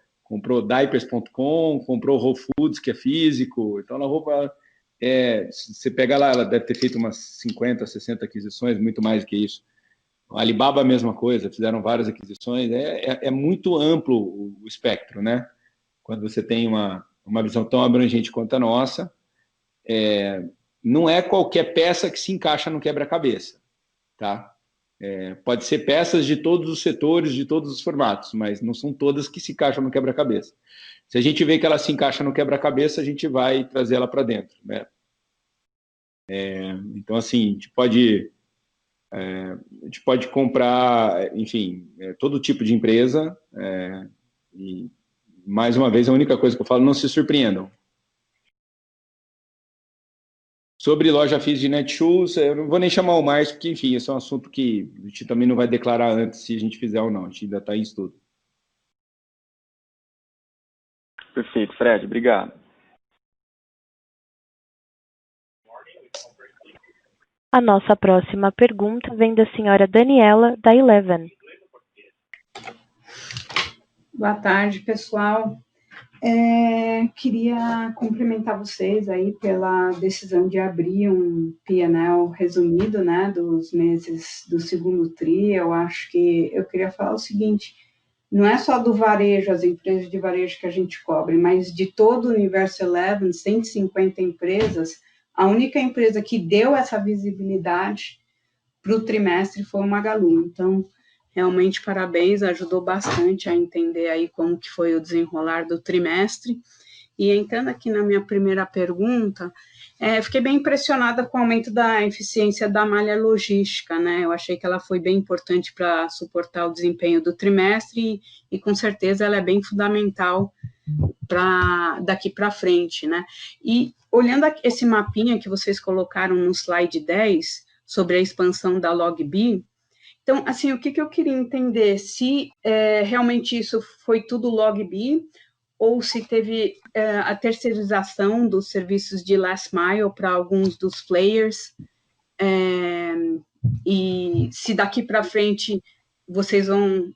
diapers.com, comprou Whole Foods, que é físico. Então, a roupa, você pega lá, ela deve ter feito umas 50, 60 aquisições, muito mais do que isso. A Alibaba, a mesma coisa, fizeram várias aquisições. É muito amplo o espectro, né? Quando você tem uma visão tão abrangente quanto a nossa, não é qualquer peça que se encaixa no quebra-cabeça, tá? Pode ser peças de todos os setores, de todos os formatos, mas não são todas que se encaixam no quebra-cabeça. Se a gente vê que ela se encaixa no quebra-cabeça, a gente vai trazer ela para dentro, né? Então, assim, a gente pode comprar, enfim, todo tipo de empresa, e, mais uma vez, a única coisa que eu falo, não se surpreendam. Sobre loja física de Netshoes, eu não vou nem chamar o Márcio, porque, enfim, esse é um assunto que a gente também não vai declarar antes se a gente fizer ou não, a gente ainda está em estudo. Perfeito, Fred, obrigado. A nossa próxima pergunta vem da senhora Daniela, da Eleven. Boa tarde, pessoal. Queria cumprimentar vocês aí pela decisão de abrir um P&L resumido, né, dos meses do segundo TRI. Eu acho que eu queria falar o seguinte, não é só do varejo, as empresas de varejo que a gente cobre, mas de todo o universo Eleven, 150 empresas, a única empresa que deu essa visibilidade para o trimestre foi o Magalu. Então, realmente, parabéns, ajudou bastante a entender aí como que foi o desenrolar do trimestre. E entrando aqui na minha primeira pergunta, fiquei bem impressionada com o aumento da eficiência da malha logística, né? Eu achei que ela foi bem importante para suportar o desempenho do trimestre e com certeza ela é bem fundamental daqui para frente, né? E olhando esse mapinha que vocês colocaram no slide 10 sobre a expansão da LogBee, então, assim, o que eu queria entender, se realmente isso foi tudo LogBee, ou se teve a terceirização dos serviços de last mile para alguns dos players, e se daqui para frente vocês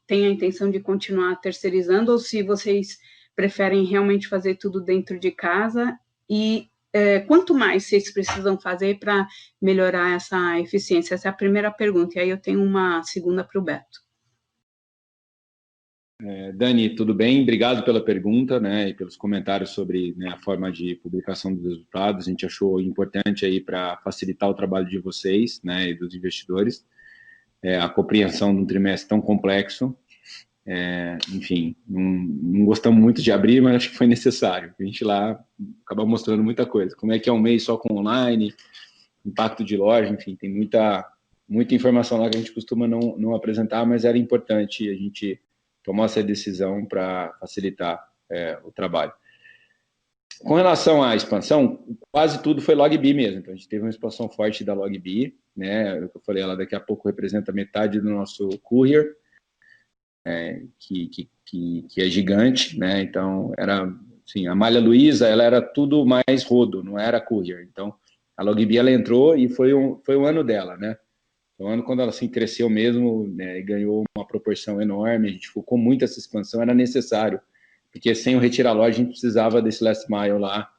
têm a intenção de continuar terceirizando, ou se vocês preferem realmente fazer tudo dentro de casa, e quanto mais vocês precisam fazer para melhorar essa eficiência? Essa é a primeira pergunta, e aí eu tenho uma segunda para o Beto. Dani, tudo bem? Obrigado pela pergunta, né, e pelos comentários sobre, né, a forma de publicação dos resultados. A gente achou importante aí para facilitar o trabalho de vocês, né, e dos investidores, a compreensão de um trimestre tão complexo. Enfim, não gostamos muito de abrir, mas acho que foi necessário. A gente lá acaba mostrando muita coisa. Como é que é um mês só com online, impacto de loja, enfim, tem muita informação lá que a gente costuma não apresentar, mas era importante a gente tomar essa decisão para facilitar o trabalho. Com relação à expansão, quase tudo foi LogBee mesmo. Então, a gente teve uma expansão forte da LogBee, né? Eu falei, ela daqui a pouco representa metade do nosso courier, que é gigante, né? Então, era, assim, a Malha Luiza, ela era tudo mais rodo, não era courier. Então, a LogBee, ela entrou e foi um ano dela, né? Foi um ano quando ela, assim, cresceu mesmo, né, e ganhou uma proporção enorme, a gente focou muito nessa expansão, era necessário, porque sem o retirar loja, a gente precisava desse last mile lá,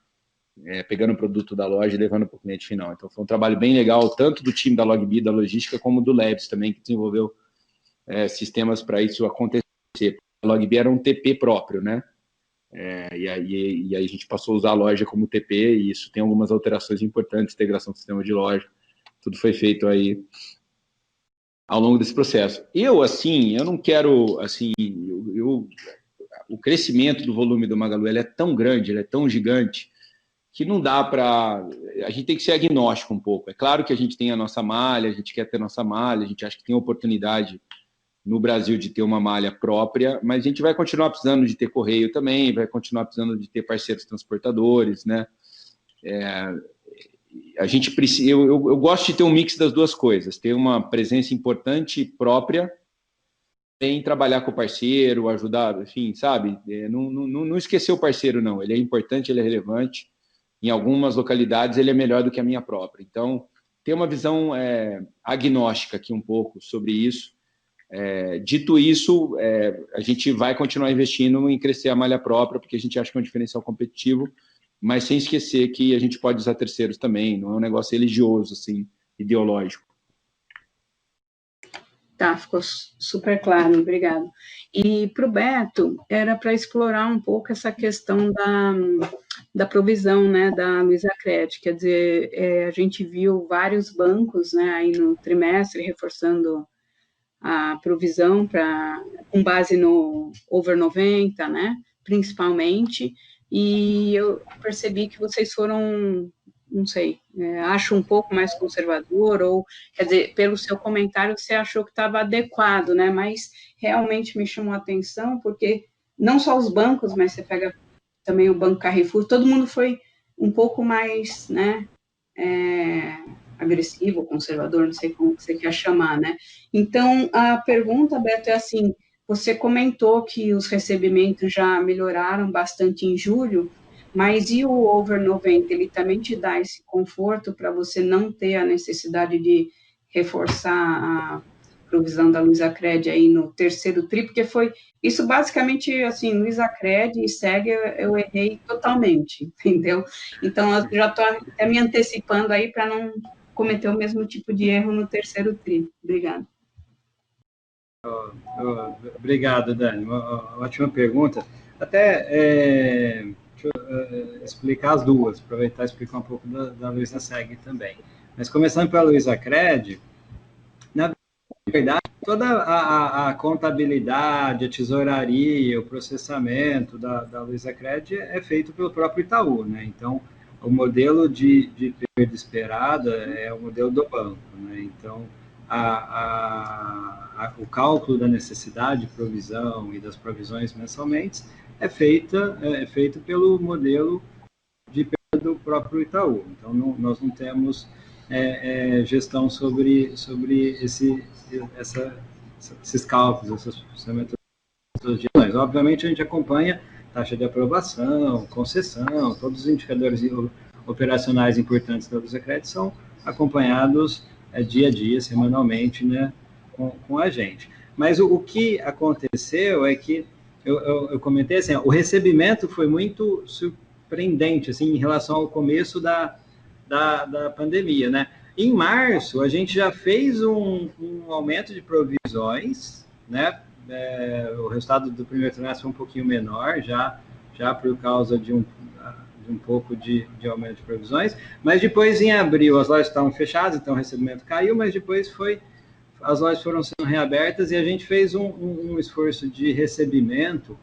pegando o produto da loja e levando para o cliente final. Então, foi um trabalho bem legal, tanto do time da LogBee, da logística, como do Labs também, que desenvolveu sistemas para isso acontecer. A LogBee era um TP próprio, né? E aí a gente passou a usar a loja como TP, e isso tem algumas alterações importantes, integração do sistema de loja, tudo foi feito aí ao longo desse processo. Eu não quero, assim, o crescimento do volume do Magalu, ele é tão grande, ele é tão gigante, que não dá para... A gente tem que ser agnóstico um pouco. É claro que a gente tem a nossa malha, a gente quer ter nossa malha, a gente acha que tem oportunidade no Brasil de ter uma malha própria, mas a gente vai continuar precisando de ter correio também, vai continuar precisando de ter parceiros transportadores, né? A gente precisa... Eu gosto de ter um mix das duas coisas, ter uma presença importante própria, em trabalhar com o parceiro, ajudar, enfim, sabe? Não esquecer o parceiro, não. Ele é importante, ele é relevante. Em algumas localidades, ele é melhor do que a minha própria. Então, ter uma visão agnóstica aqui um pouco sobre isso. Dito isso, a gente vai continuar investindo em crescer a malha própria, porque a gente acha que é um diferencial competitivo, mas sem esquecer que a gente pode usar terceiros também. Não é um negócio religioso, assim, ideológico. Tá, ficou super claro, obrigado. E para o Beto, era para explorar um pouco essa questão da provisão, né, da Luizacred, quer dizer, a gente viu vários bancos, né, aí no trimestre, reforçando a provisão com base no over 90, né, principalmente, e eu percebi que vocês foram... não sei, acho um pouco mais conservador, ou, quer dizer, pelo seu comentário, você achou que estava adequado, né? Mas realmente me chamou a atenção, porque não só os bancos, mas você pega também o Banco Carrefour, todo mundo foi um pouco mais, né, agressivo, conservador, não sei como você quer chamar, né? Então, a pergunta, Beto, é assim, você comentou que os recebimentos já melhoraram bastante em julho, Mas e o over 90? Ele também te dá esse conforto para você não ter a necessidade de reforçar a provisão da Luizacred aí no terceiro tri, porque foi isso basicamente, assim, Luizacred e SEG eu errei totalmente, entendeu? Então, eu já estou até me antecipando aí para não cometer o mesmo tipo de erro no terceiro tri. Obrigada. Obrigado, Dani. Uma ótima pergunta. Até deixa eu explicar as duas, aproveitar e explicar um pouco da Luizacred também. Mas começando pela Luizacred, na verdade, toda a contabilidade, a tesouraria, o processamento da Luizacred é feito pelo próprio Itaú, né? Então, o modelo de perda esperada é o modelo do banco, né? Então, o cálculo da necessidade de provisão e das provisões mensalmente é feito pelo modelo de perda do próprio Itaú. Então, nós não temos gestão sobre esses cálculos, essas metodologias. Obviamente, a gente acompanha taxa de aprovação, concessão, todos os indicadores operacionais importantes da Luizacred são acompanhados dia a dia, semanalmente, né, com a gente. Mas o que aconteceu é que, eu comentei assim, o recebimento foi muito surpreendente, assim, em relação ao começo da pandemia, né? Em março, a gente já fez um aumento de provisões, né? O resultado do primeiro trimestre foi um pouquinho menor, já por causa de um pouco de aumento de provisões, mas depois, em abril, as lojas estavam fechadas, então o recebimento caiu, mas depois as lojas foram sendo reabertas e a gente fez um esforço de recebimento,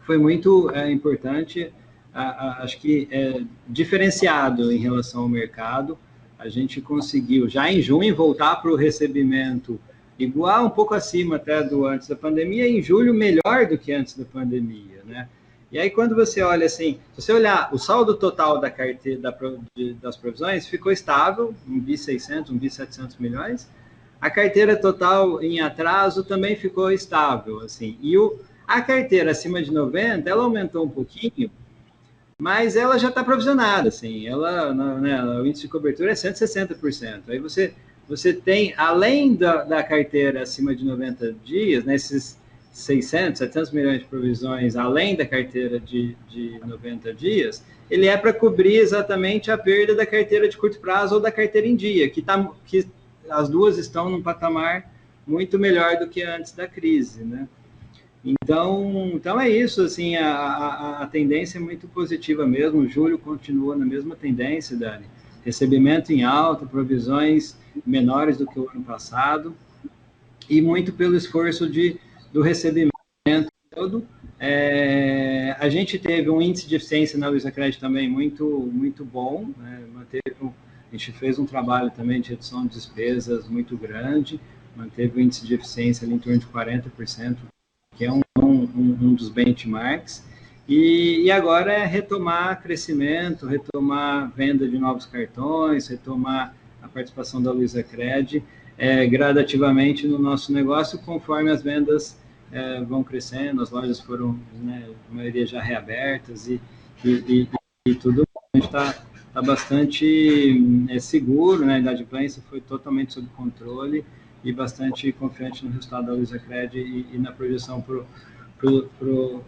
foi muito importante, acho que diferenciado em relação ao mercado. A gente conseguiu, já em junho, voltar para o recebimento igual, um pouco acima até do antes da pandemia, e em julho melhor do que antes da pandemia, né? E aí, quando você olha assim, se você olhar o saldo total da carteira das provisões, ficou estável, 1.600, 1.700 milhões. A carteira total em atraso também ficou estável, assim. E a carteira acima de 90, ela aumentou um pouquinho, mas ela já está provisionada, assim. O índice de cobertura é 160%. Aí você tem, além da carteira acima de 90 dias, nesses 600, 700 milhões de provisões, além da carteira de 90 dias, ele é para cobrir exatamente a perda da carteira de curto prazo ou da carteira em dia, que as duas estão num patamar muito melhor do que antes da crise, né? Então é isso, assim, a tendência é muito positiva mesmo, o julho continua na mesma tendência, Dani, recebimento em alta, provisões menores do que o ano passado, e muito pelo esforço do recebimento todo. A gente teve um índice de eficiência na Luizacred também muito bom, né? A gente fez um trabalho também de redução de despesas muito grande, manteve o índice de eficiência ali em torno de 40%, que é um dos benchmarks, e agora é retomar crescimento, retomar venda de novos cartões, retomar a participação da Luizacred gradativamente no nosso negócio, conforme as vendas vão crescendo, as lojas foram, né, a maioria já reabertas e tudo. A gente está bastante seguro, né, a inadimplência foi totalmente sob controle e bastante confiante no resultado da Luizacred e na projeção para o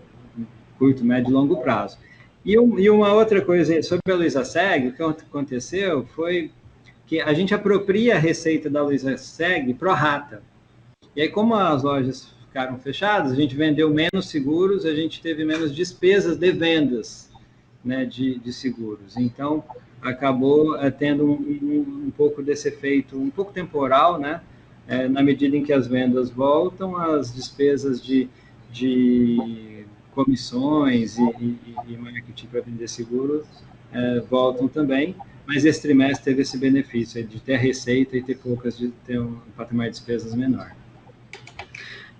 curto, médio e longo prazo. E uma outra coisa sobre a Luizaseg, o que aconteceu foi que a gente apropria a receita da Luizaseg pro rata. E aí, como as lojas ficaram fechadas, a gente vendeu menos seguros, a gente teve menos despesas de vendas, né, de seguros. Então, acabou tendo um pouco desse efeito, um pouco temporal, né? Na medida em que as vendas voltam, as despesas de comissões e marketing para vender seguro voltam também, mas esse trimestre teve esse benefício de ter receita e ter ter um patamar de despesas menor.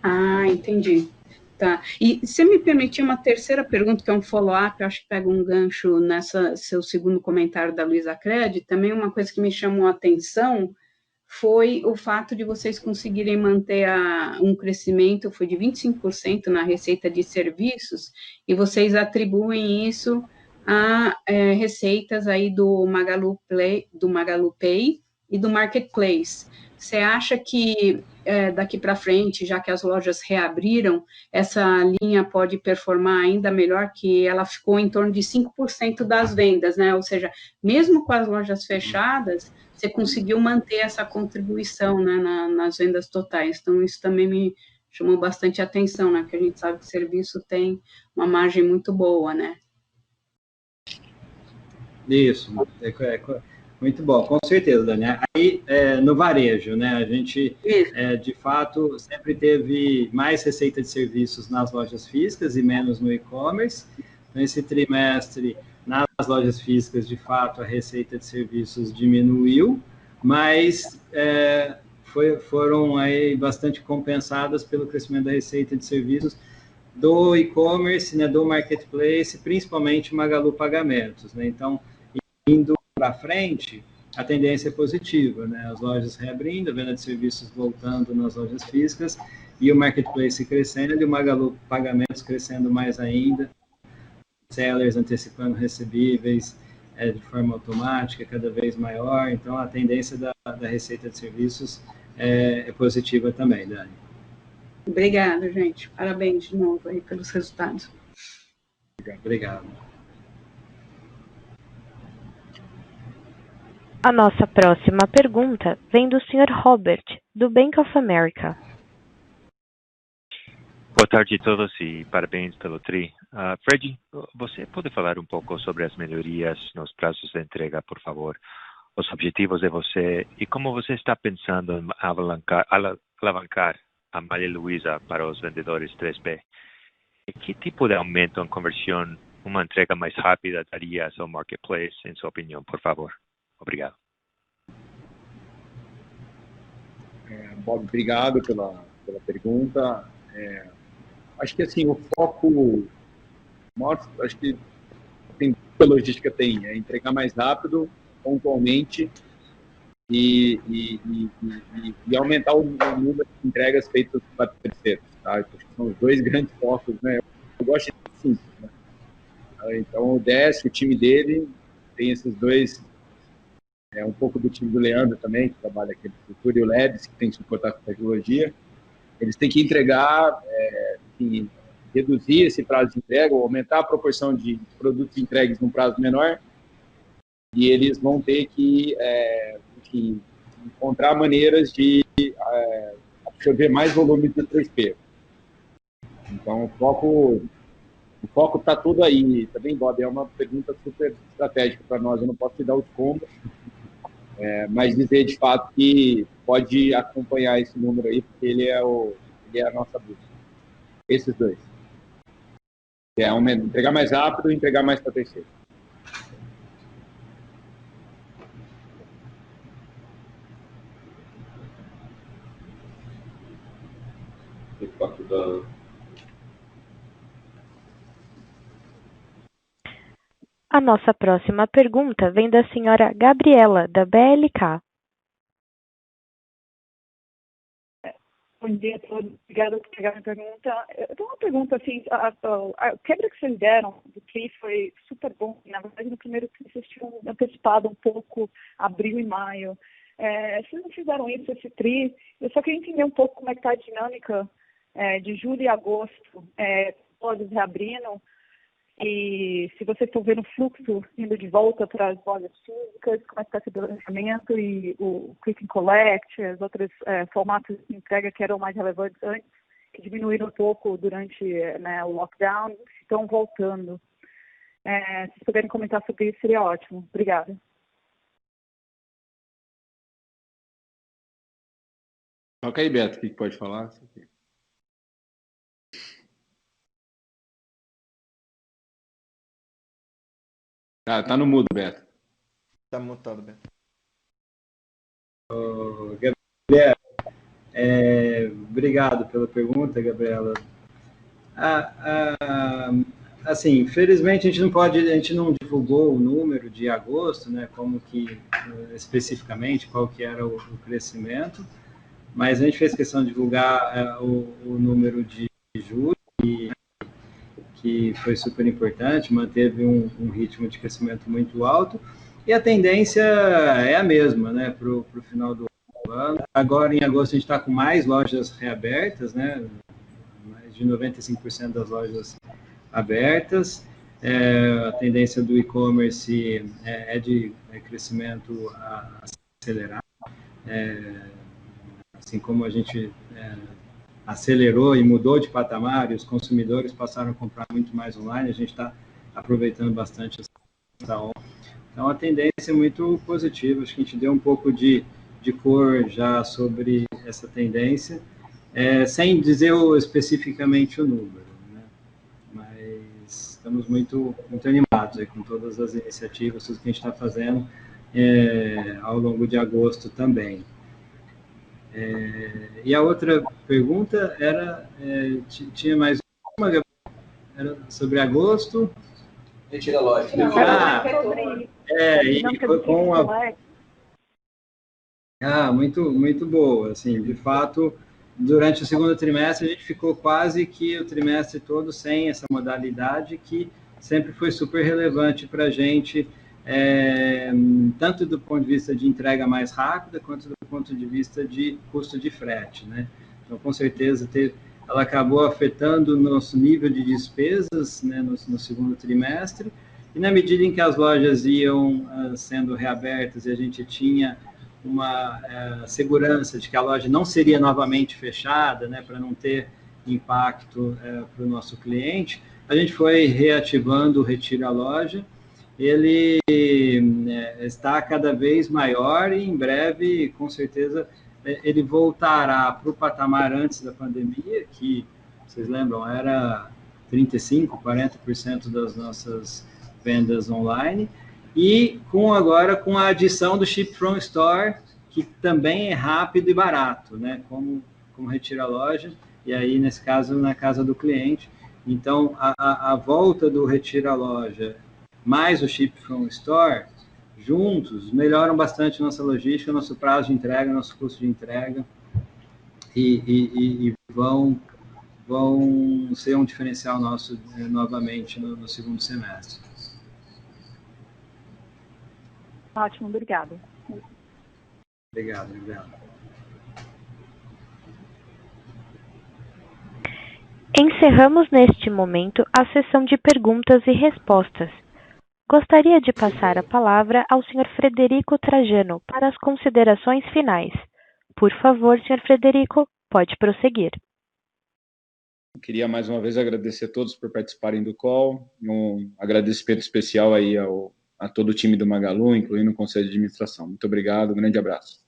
Ah, entendi. Tá. E se me permitir uma terceira pergunta, que é um follow-up, eu acho que pega um gancho nessa seu segundo comentário da Luizacred, também uma coisa que me chamou a atenção foi o fato de vocês conseguirem manter um crescimento, foi de 25% na receita de serviços, e vocês atribuem isso a receitas aí do Magalu Pay e do Marketplace. Você acha que daqui para frente, já que as lojas reabriram, essa linha pode performar ainda melhor, que ela ficou em torno de 5% das vendas, né? Ou seja, mesmo com as lojas fechadas, você conseguiu manter essa contribuição, né, nas vendas totais. Então, isso também me chamou bastante atenção, né? Porque a gente sabe que o serviço tem uma margem muito boa, né? Isso, muito bom, com certeza, Dani. Aí, no varejo, né, a gente, de fato, sempre teve mais receita de serviços nas lojas físicas e menos no e-commerce. Então, esse trimestre, nas lojas físicas, de fato, a receita de serviços diminuiu, mas foram aí bastante compensadas pelo crescimento da receita de serviços do e-commerce, né, do marketplace, principalmente Magalu Pagamentos, né? Então, indo para frente, a tendência é positiva, né? As lojas reabrindo, a venda de serviços voltando nas lojas físicas e o marketplace crescendo e o Magalu Pagamentos crescendo mais ainda, sellers antecipando recebíveis de forma automática, cada vez maior. Então, a tendência da receita de serviços é positiva também, Dani. Obrigada, gente. Parabéns de novo aí pelos resultados. Obrigado. A nossa próxima pergunta vem do Sr. Robert, do Bank of America. Boa tarde a todos e parabéns pelo TRI. Fred, você pode falar um pouco sobre as melhorias nos prazos de entrega, por favor? Os objetivos de você e como você está pensando em alavancar a Maria Luiza para os vendedores 3P. E que tipo de aumento em conversão uma entrega mais rápida daria ao marketplace, em sua opinião, por favor? Obrigado. Bob, obrigado pela pergunta. Acho que assim, o foco maior, acho que a logística tem, é entregar mais rápido, pontualmente, e aumentar o número de entregas feitas para terceiros, tá? Acho que são os dois grandes focos, né? Eu gosto de simples, né? Então, o Décio, o time dele, tem esses dois, um pouco do time do Leandro também, que trabalha aqui na estrutura, e o Leves, que tem que suportar com tecnologia. Eles têm que entregar, enfim, reduzir esse prazo de entrega, ou aumentar a proporção de produtos entregues num prazo menor, e eles vão ter que encontrar maneiras de absorver mais volume do 3P. Então, o foco está tudo aí. Também, Bob, é uma pergunta super estratégica para nós. Eu não posso te dar os combos, mas dizer de fato que pode acompanhar esse número aí, porque ele é a nossa busca. Esses dois. Entregar mais rápido e entregar mais para terceiro. A nossa próxima pergunta vem da senhora Gabriela, da BLK. Bom dia a todos. Obrigada por pegar a pergunta. Eu tenho uma pergunta, assim, a quebra que vocês deram do TRI foi super bom. Na verdade, no primeiro TRI vocês tinham antecipado um pouco abril e maio. Vocês não fizeram isso, esse TRI. Eu só queria entender um pouco como é que está a dinâmica de julho e agosto, todos reabrindo. E se vocês estão vendo o fluxo indo de volta para as lojas físicas, como é que está esse planejamento e o Click and Collect, os outros formatos de entrega que eram mais relevantes antes, que diminuíram um pouco durante o lockdown, estão voltando. Se vocês puderem comentar sobre isso, seria ótimo. Obrigada. Ok, Beto, o que pode falar? Tá no mudo, Beto. Tá mutado, Beto. Gabriela, obrigado pela pergunta, Gabriela. Assim, infelizmente a gente não divulgou o número de agosto, né, como que especificamente qual que era o crescimento, mas a gente fez questão de divulgar o número de julho, que foi super importante, manteve um ritmo de crescimento muito alto, e a tendência é a mesma, né, para o final do ano. Agora, em agosto, a gente está com mais lojas reabertas, né, mais de 95% das lojas abertas. A tendência do e-commerce é de crescimento acelerado, assim como a gente acelerou e mudou de patamar, e os consumidores passaram a comprar muito mais online, a gente está aproveitando bastante essa onda. Então, a tendência é muito positiva. Acho que a gente deu um pouco de cor já sobre essa tendência, sem dizer especificamente o número, né? Mas estamos muito animados aí com todas as iniciativas, tudo que a gente está fazendo ao longo de agosto também. E a outra pergunta era, tinha mais uma, era sobre agosto. Retira a loja. E foi com muito boa, assim, de fato, durante o segundo trimestre a gente ficou quase que o trimestre todo sem essa modalidade que sempre foi super relevante para a gente, tanto do ponto de vista de entrega mais rápida, quanto do ponto de vista de custo de frete, né? Então, com certeza, ela acabou afetando o nosso nível de despesas, né, no segundo trimestre, e na medida em que as lojas iam sendo reabertas e a gente tinha uma segurança de que a loja não seria novamente fechada, né, para não ter impacto para o nosso cliente, a gente foi reativando o Retira a Loja. Ele está cada vez maior e em breve, com certeza, ele voltará para o patamar antes da pandemia, que, vocês lembram, era 35%, 40% das nossas vendas online, e agora com a adição do Ship from Store, que também é rápido e barato, né? Como Retira a Loja, e aí, nesse caso, na casa do cliente. Então, a volta do Retira a Loja mais o Ship from Store, juntos, melhoram bastante nossa logística, nosso prazo de entrega, nosso custo de entrega, e vão ser um diferencial nosso novamente no segundo semestre. Ótimo, obrigada. Obrigado. Encerramos neste momento a sessão de perguntas e respostas. Gostaria de passar a palavra ao Sr. Frederico Trajano para as considerações finais. Por favor, Sr. Frederico, pode prosseguir. Queria mais uma vez agradecer a todos por participarem do call, um agradecimento especial aí a todo o time do Magalu, incluindo o Conselho de Administração. Muito obrigado, um grande abraço.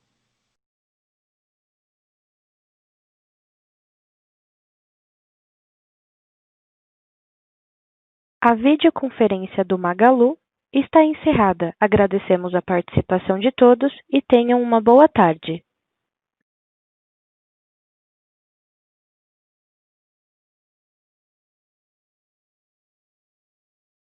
A videoconferência do Magalu está encerrada. Agradecemos a participação de todos e tenham uma boa tarde.